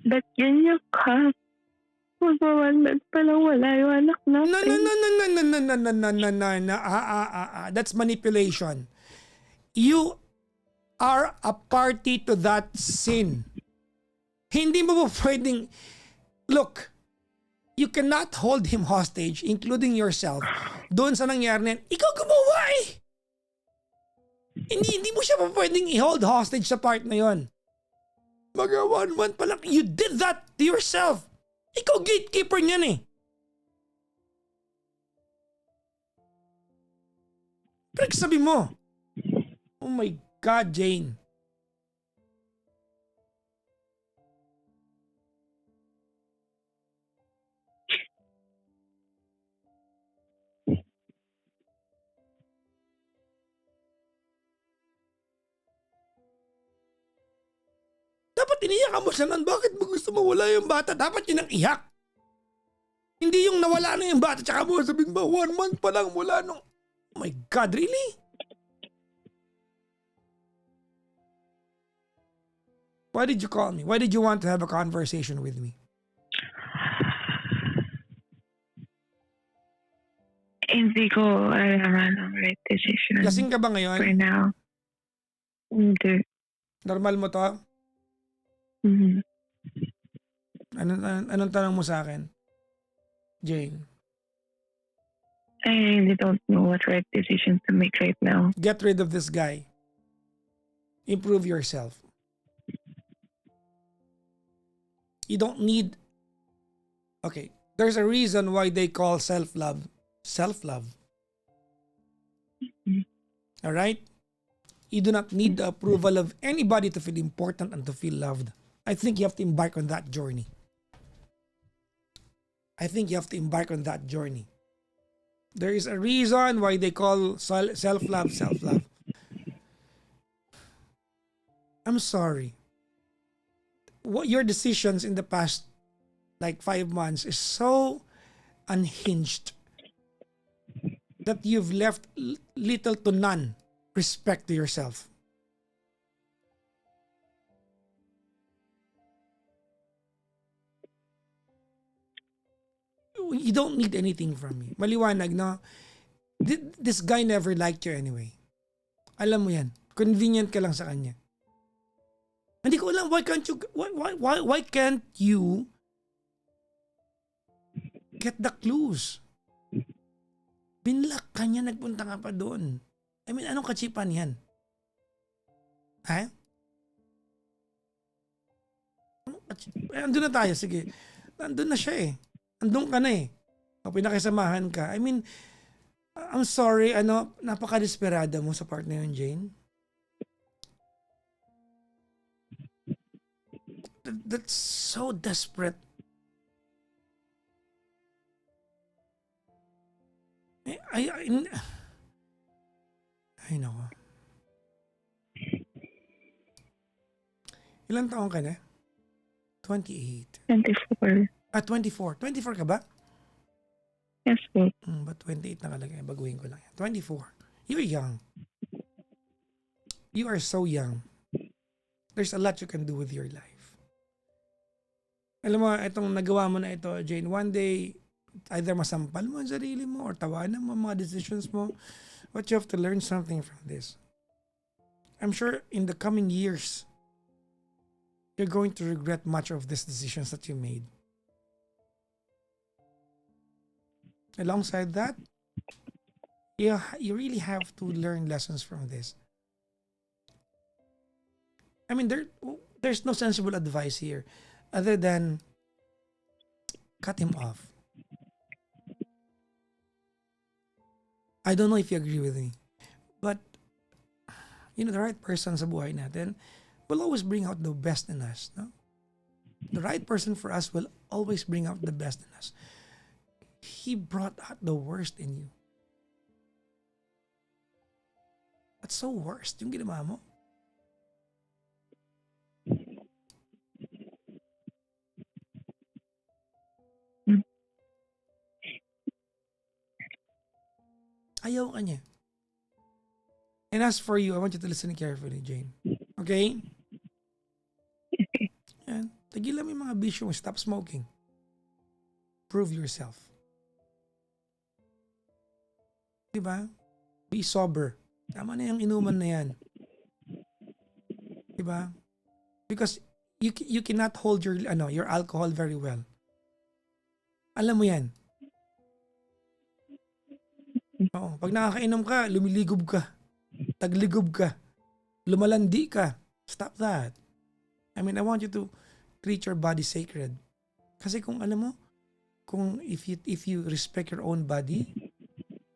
Ba't ganyan ka? Magpawanag pa lang wala yung anak natin. No. That's manipulation. You are a party to that sin. Hindi mo po pwedeng, look, you cannot hold him hostage, including yourself, doon sa nangyari na yan. Ikaw gumawa eh. Hindi mo siya pa pwedeng i-hold hostage sa part na yon. Mga 1 month pa lang, you did that to yourself. Ikaw gatekeeper niyan eh. Pero sabi mo, oh my God, Jane. Dapat iniyakan mo siya nan. Bakit mo gusto mawala yung bata? Dapat yun ang iyak. Hindi yung nawala na yung bata tsaka mo sabihin ba 1 month pa lang mula nung... Oh my God, really? Why did you call me? Why did you want to have a conversation with me? Hindi ko alam ang right decision. Lasing ka ba ngayon? For now. Hindi. Normal mo to? Mm-hmm. Anong tanong mo sa akin? Jane? I really don't know what right decision to make right now. Get rid of this guy. Improve yourself. You don't need... Okay, there's a reason why they call self-love. Self-love. Mm-hmm. Alright? You do not need the approval of anybody to feel important and to feel loved. I think you have to embark on that journey. I think you have to embark on that journey. There is a reason why they call self-love self-love. I'm sorry. What your decisions in the past like 5 months is so unhinged that you've left little to none respect to yourself. You don't need anything from me. Maliwanag, no? This guy never liked you anyway. Alam mo yan. Convenient ka lang sa kanya. Hindi ko alam, why can't you get the clues? Binlock ka niya, nagpunta ka pa doon. I mean, anong kachipan yan? Ha? Andun na tayo, sige. Andun na siya eh. Andun ka na eh. O pinakisamahan ka. I mean, I'm sorry, napaka-desperada mo sa partner ng Jane. That's so desperate. Ay, nako. Ilang taon ka na? 28. 24. 24. 24 ka ba? Yes po. But 28 nakalagay. Baguhin ko lang yan. 24. You're young. You are so young. There's a lot you can do with your life. Alam mo, itong nagawa mo na ito, Jane, one day, either masampal mo ang sarili mo or tawanan mo ang mga decisions mo, but you have to learn something from this. I'm sure in the coming years, you're going to regret much of these decisions that you made. Alongside that, you really have to learn lessons from this. I mean, there's no sensible advice here other than cut him off. I don't know if you agree with me, but the right person sa buhay natin will always bring out the best in us. No? The right person for us will always bring out the best in us. He brought out the worst in you. That's so worst yung ginawa mo. Ayaw ka niya. And as for you, I want you to listen carefully, Jane. Okay? Yan. Tagilan mo yung mga bisyo mo. Stop smoking. Prove yourself. Diba? Be sober. Tama na yung inuman na yan. Diba? Because you cannot hold your alcohol very well. Alam mo yan. Oo. Pag nakakainom ka, lumiligob ka. Tagligob ka. Lumalandi ka. Stop that. I mean, I want you to treat your body sacred. Kasi kung alam mo, kung if you respect your own body,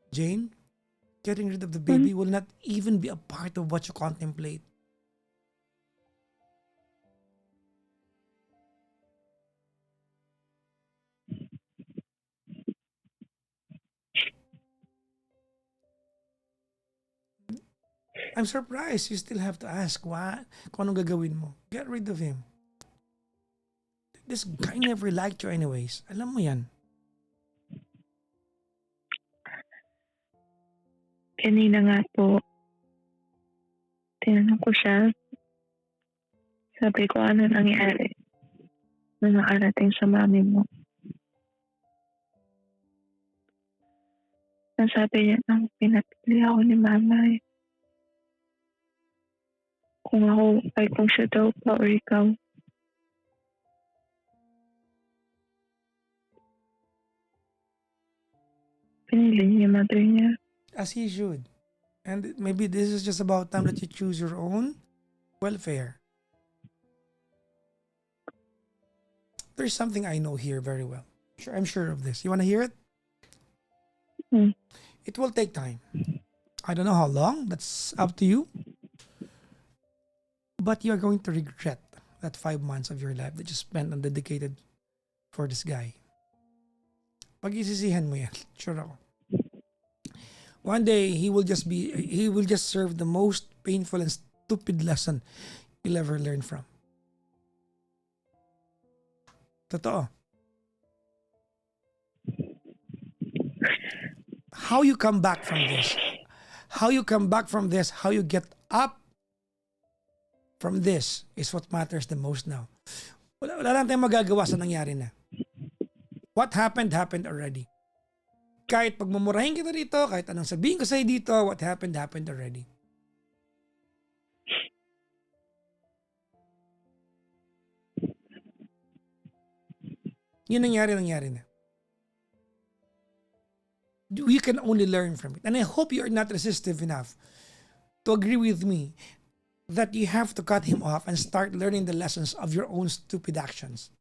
Jane, getting rid of the baby will not even be a part of what you contemplate. I'm surprised you still have to ask kung anong gagawin mo. Get rid of him. This guy never liked you anyways. Alam mo yan. Kanina nga po, tinanong ko siya. Sabi ko, ano nangyari na nakarating sa mami mo? Nasabi niya, pinapili ako ni mama eh. Kung siya daw pa or ikaw. Pinili niya yung mother niya. As he should. And maybe this is just about time that you choose your own welfare. There's something I know here very well. I'm sure of this. You want to hear it? It will take time. I don't know how long. That's up to you. But you're going to regret that 5 months of your life that you spent and dedicated for this guy. Pag-isisihan mo yan. Sure ako. One day, he will just serve the most painful and stupid lesson you'll ever learn from. Totoo. How you come back from this, how you get up from this is what matters the most now. Wala lang tayong magagawa sa nangyari na. What happened already. Kahit pagmumurahin kita dito, kahit anong sabihin ko sa'yo dito, what happened already. Yun nangyari na. We can only learn from it. And I hope you are not resistive enough to agree with me that you have to cut him off and start learning the lessons of your own stupid actions.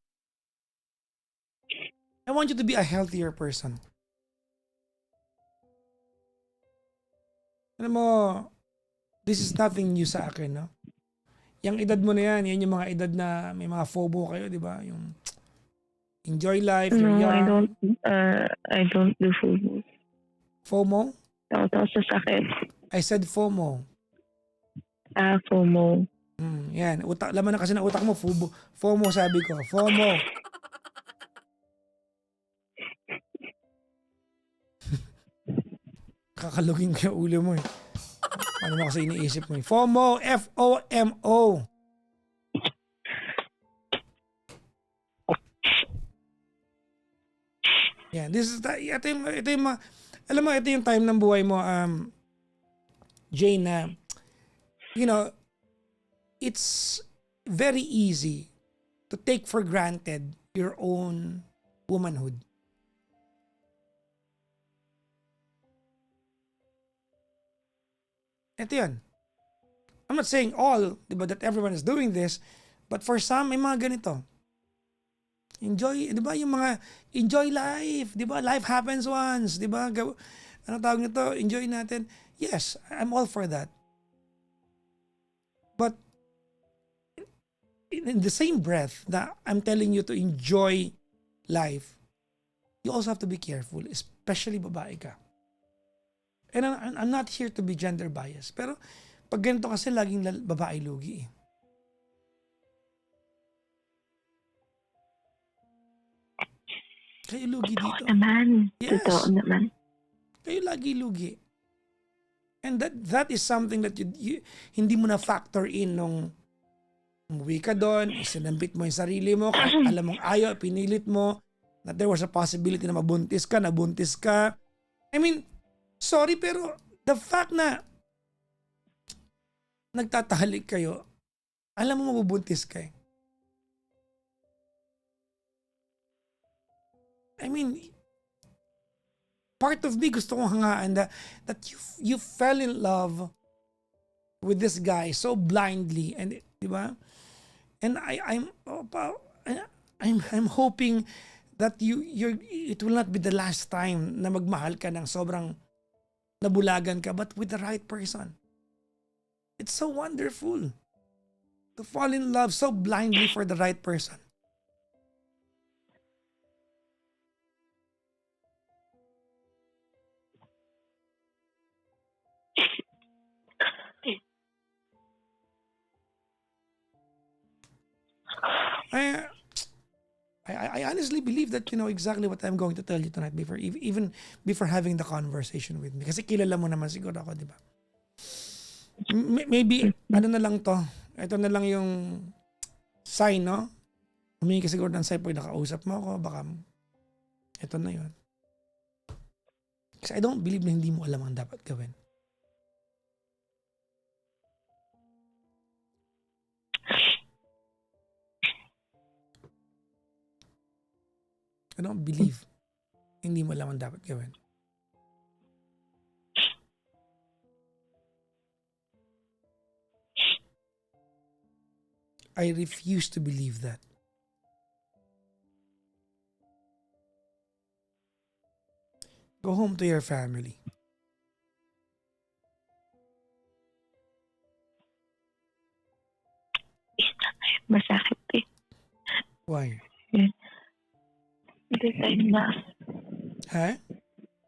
I want you to be a healthier person. Alam mo, this is nothing new sa akin, no? Yung edad mo na yan yung mga edad na may mga FOMO kayo, di ba? Yung enjoy life, you're No, young. I don't do FOMO. FOMO? Takot sa sakit. I said FOMO. FOMO. Yan, laman na kasi ng utak mo, FOMO sabi ko. FOMO. Kakalugin ko yung ulo mo eh. Ano mo kasi iniisip mo eh. FOMO, FOMO. Yan, ito yung alam mo, ito yung time ng buhay mo, Jane, na, you know, it's very easy to take for granted your own womanhood. Ito yun. I'm not saying all, di ba, that everyone is doing this, but for some, may mga ganito. Enjoy, di ba, yung mga, enjoy life, di ba, life happens once, di ba, ano tawag nito, enjoy natin. Yes, I'm all for that. But, in the same breath that I'm telling you to enjoy life, you also have to be careful, especially babae ka. And I'm not here to be gender biased. Pero pag ganito kasi laging babae lugi eh. Kayo lugi dito. Naman. Yes. Totoo naman. Kayo lagi lugi. And that is something that you hindi mo na factor in nung umuwi ka doon, isinambit mo yung sarili mo, kahit alam mong ayaw, pinilit mo, that there was a possibility na nabuntis ka. I mean, sorry pero the fact na nagtatahalik kayo, alam mo mabubuntis ka eh. I mean, part of me gusto kong hangaan that you fell in love with this guy so blindly, and di ba? And I'm hoping that it will not be the last time na magmahal ka ng sobrang nabulagan ka, but with the right person. It's so wonderful to fall in love so blindly for the right person. I honestly believe that you know exactly what I'm going to tell you tonight even before having the conversation with me. Kasi kilala mo naman siguro ako, di ba? Maybe, ano na lang to? Ito na lang yung sign, no? Humingi ka siguro ng sign pag nakausap mo ako, baka ito na yun. Kasi I don't believe na hindi mo alam ang dapat gawin. I don't believe hindi mo alam ang dapat gawin. I refuse to believe that. Go home to your family. masakit eh. Why? The time na Ha?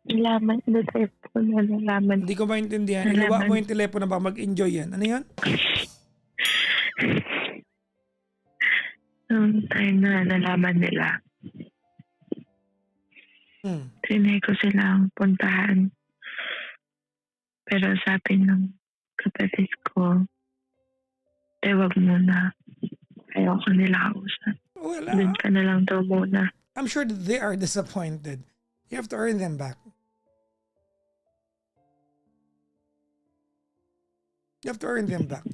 nalaman, the time po na nalaman. Hindi ko maintindihan. Nalaman. Iluwa mo yung telepono ba mag-enjoy yan? Ano yan? Noong time na nalaman nila, trinay ko silang puntahan. Pero sabi ng kapatid ko, wag muna. Ayaw ko nila kausap. Well, Doon ka na lang daw muna. I'm sure that they are disappointed. You have to earn them back. You have to earn them back.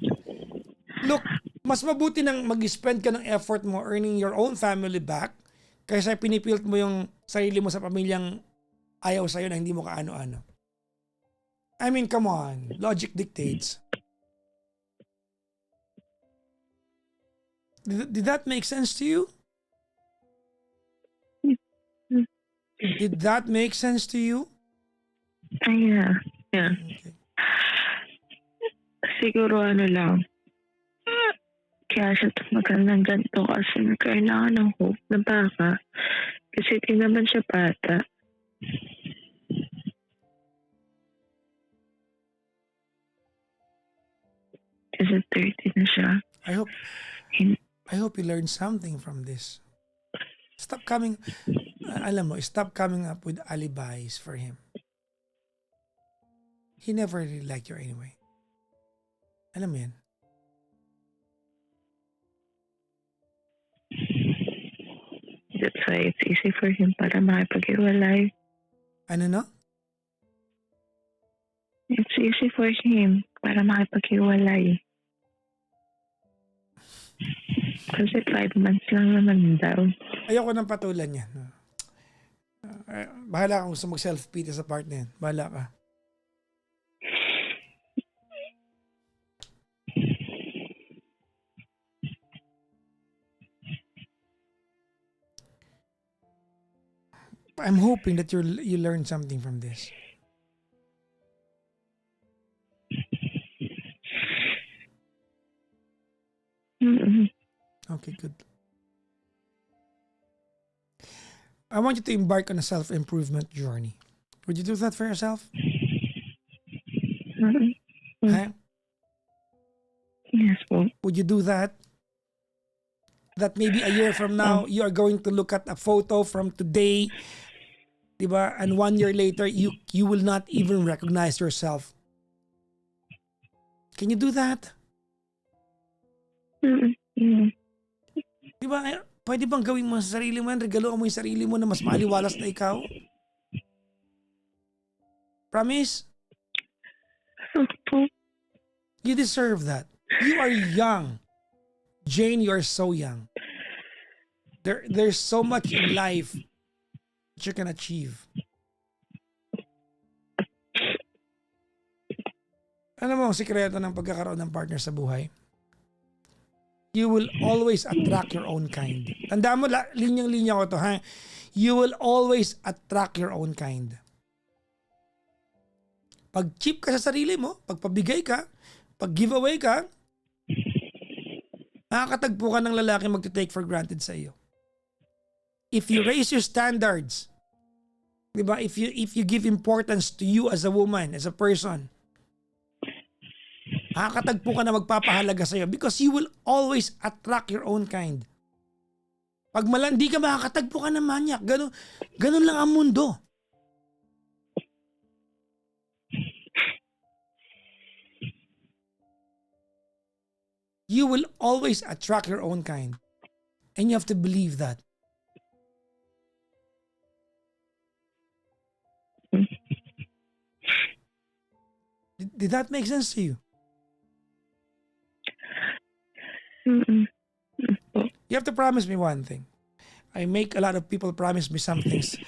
Look, mas mabuti nang mag-spend ka ng effort mo earning your own family back kaysa pinipilt mo yung sarili mo sa pamilyang ayaw sa'yo na hindi mo kaano-ano. I mean, come on. Logic dictates. Did that make sense to you? Did that make sense to you? Yeah. Okay. Siguro lang. Kaya siya tumagal ng ganito kasi kailangan ng hope na baka. Kasi di naman siya bata. Kasi 30 na siya. I hope you learned something from this. Stop coming up with alibis for him. He never really liked you anyway. Alam mo yan? That's why it's easy for him para makipag-iwalay. Ano no? It's easy for him para makipag-iwalay. Kasi 5 months lang naman daw. Ayoko ng patulan yan. Bahala kang gusto mag-self-pity sa part na yan. Bahala ka. I'm hoping that you learn something from this. Okay, good. I want you to embark on a self-improvement journey. Would you do that for yourself? Huh? Yes po. Would you do that? That maybe a year from now, you are going to look at a photo from today, diba? And 1 year later, you will not even recognize yourself. Can you do that? Diba? Pwede bang gawin mo sa sarili mo yan? Regalo mo yung sarili mo na mas maaliwalas na ikaw? Promise? You deserve that. You are young. Jane, you are so young. There's so much in life that you can achieve. Ano mo ang sikreto ng pagkakaroon ng partner sa buhay? You will always attract your own kind. Tandaan mo, linyang-linya ko to, ha? You will always attract your own kind. Pag cheap ka sa sarili mo, pag pabigay ka, pag giveaway ka, makakatagpo ka ng lalaki magte-take for granted sa iyo. If you raise your standards, diba? If you give importance to you as a woman, as a person, makakatagpo ka na magpapahalaga sa iyo because you will always attract your own kind. Pag malandi ka, makakatagpo ka ng manyak. Ganun lang ang mundo. You will always attract your own kind. And you have to believe that. Did that make sense to you? You have to promise me one thing. I make a lot of people promise me some things.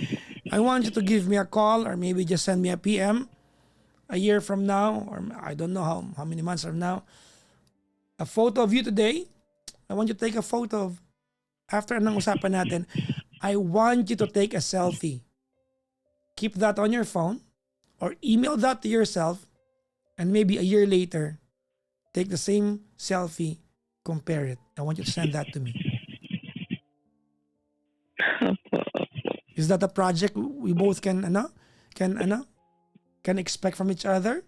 I want you to give me a call or maybe just send me a PM a year from now or I don't know how many months from now. A photo of you today. I want you to take a photo of after anong usapan natin. I want you to take a selfie. Keep that on your phone or email that to yourself and maybe a year later, take the same selfie compare it. I want you to send that to me. Opo. Is that a project we both can expect from each other?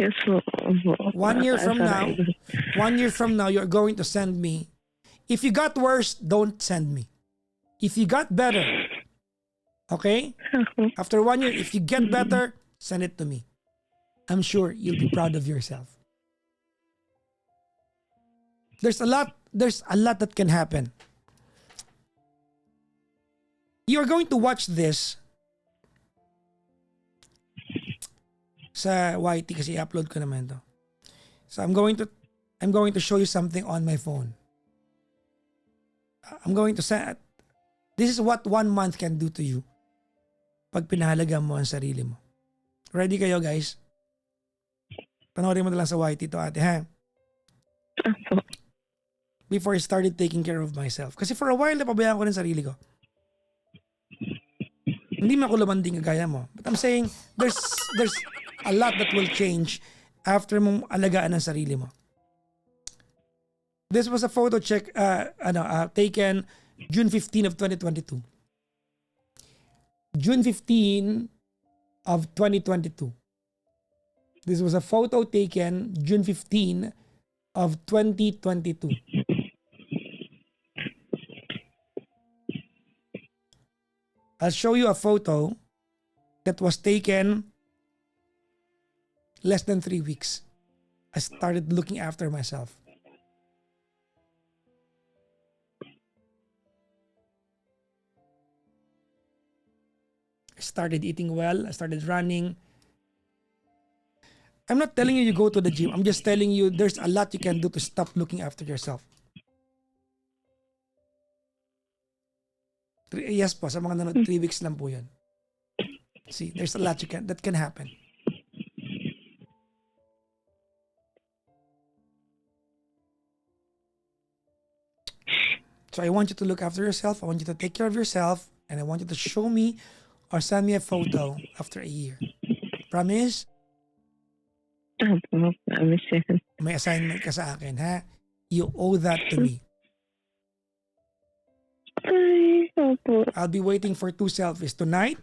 Yes po. Opo. 1 year from now, Nakakasaray. 1 year from now, you're going to send me. If you got worse, don't send me. If you got better, okay? Opo. After 1 year, if you get better, send it to me. I'm sure you'll be proud of yourself. There's a lot that can happen. You're going to watch this sa YT kasi i-upload ko naman to. So I'm going to show you something on my phone. I'm going to say this is what 1 month can do to you pag pinahalaga mo ang sarili mo. Ready kayo, guys? Panoorin mo na lang sa YT to, ate, ha? Opo. Before I started taking care of myself. Kasi for a while, napabayaan ko rin sarili ko. Hindi man ako lumanding kagaya mo. But I'm saying, there's a lot that will change after mong alagaan ang sarili mo. This was a photo taken June 15 of 2022. June 15 of 2022. This was a photo taken June 15 of 2022. I'll show you a photo that was taken less than 3 weeks. I started looking after myself. I started eating well. I started running. I'm not telling you go to the gym. I'm just telling you there's a lot you can do to stop looking after yourself. Yes po, sa mga nanonood, 3 weeks lang po yan. See, there's a lot that can happen. So I want you to look after yourself. I want you to take care of yourself. And I want you to show me or send me a photo after a year. Promise? Opo. Promise yan. May assignment ka sa akin, ha? You owe that to me. Ay, opo. I'll be waiting for 2 selfies tonight.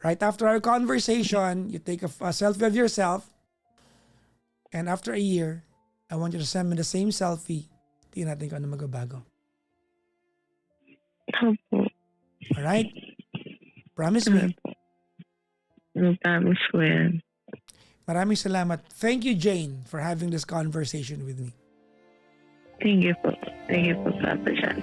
Right after our conversation, you take a selfie of yourself. And after a year, I want you to send me the same selfie. Tingnan natin kung ano magbabago. Opo. Alright? Promise me. Promise ko yan. Maraming salamat. Thank you, Jane, for having this conversation with me. Thank you po. Thank you po, Papa John.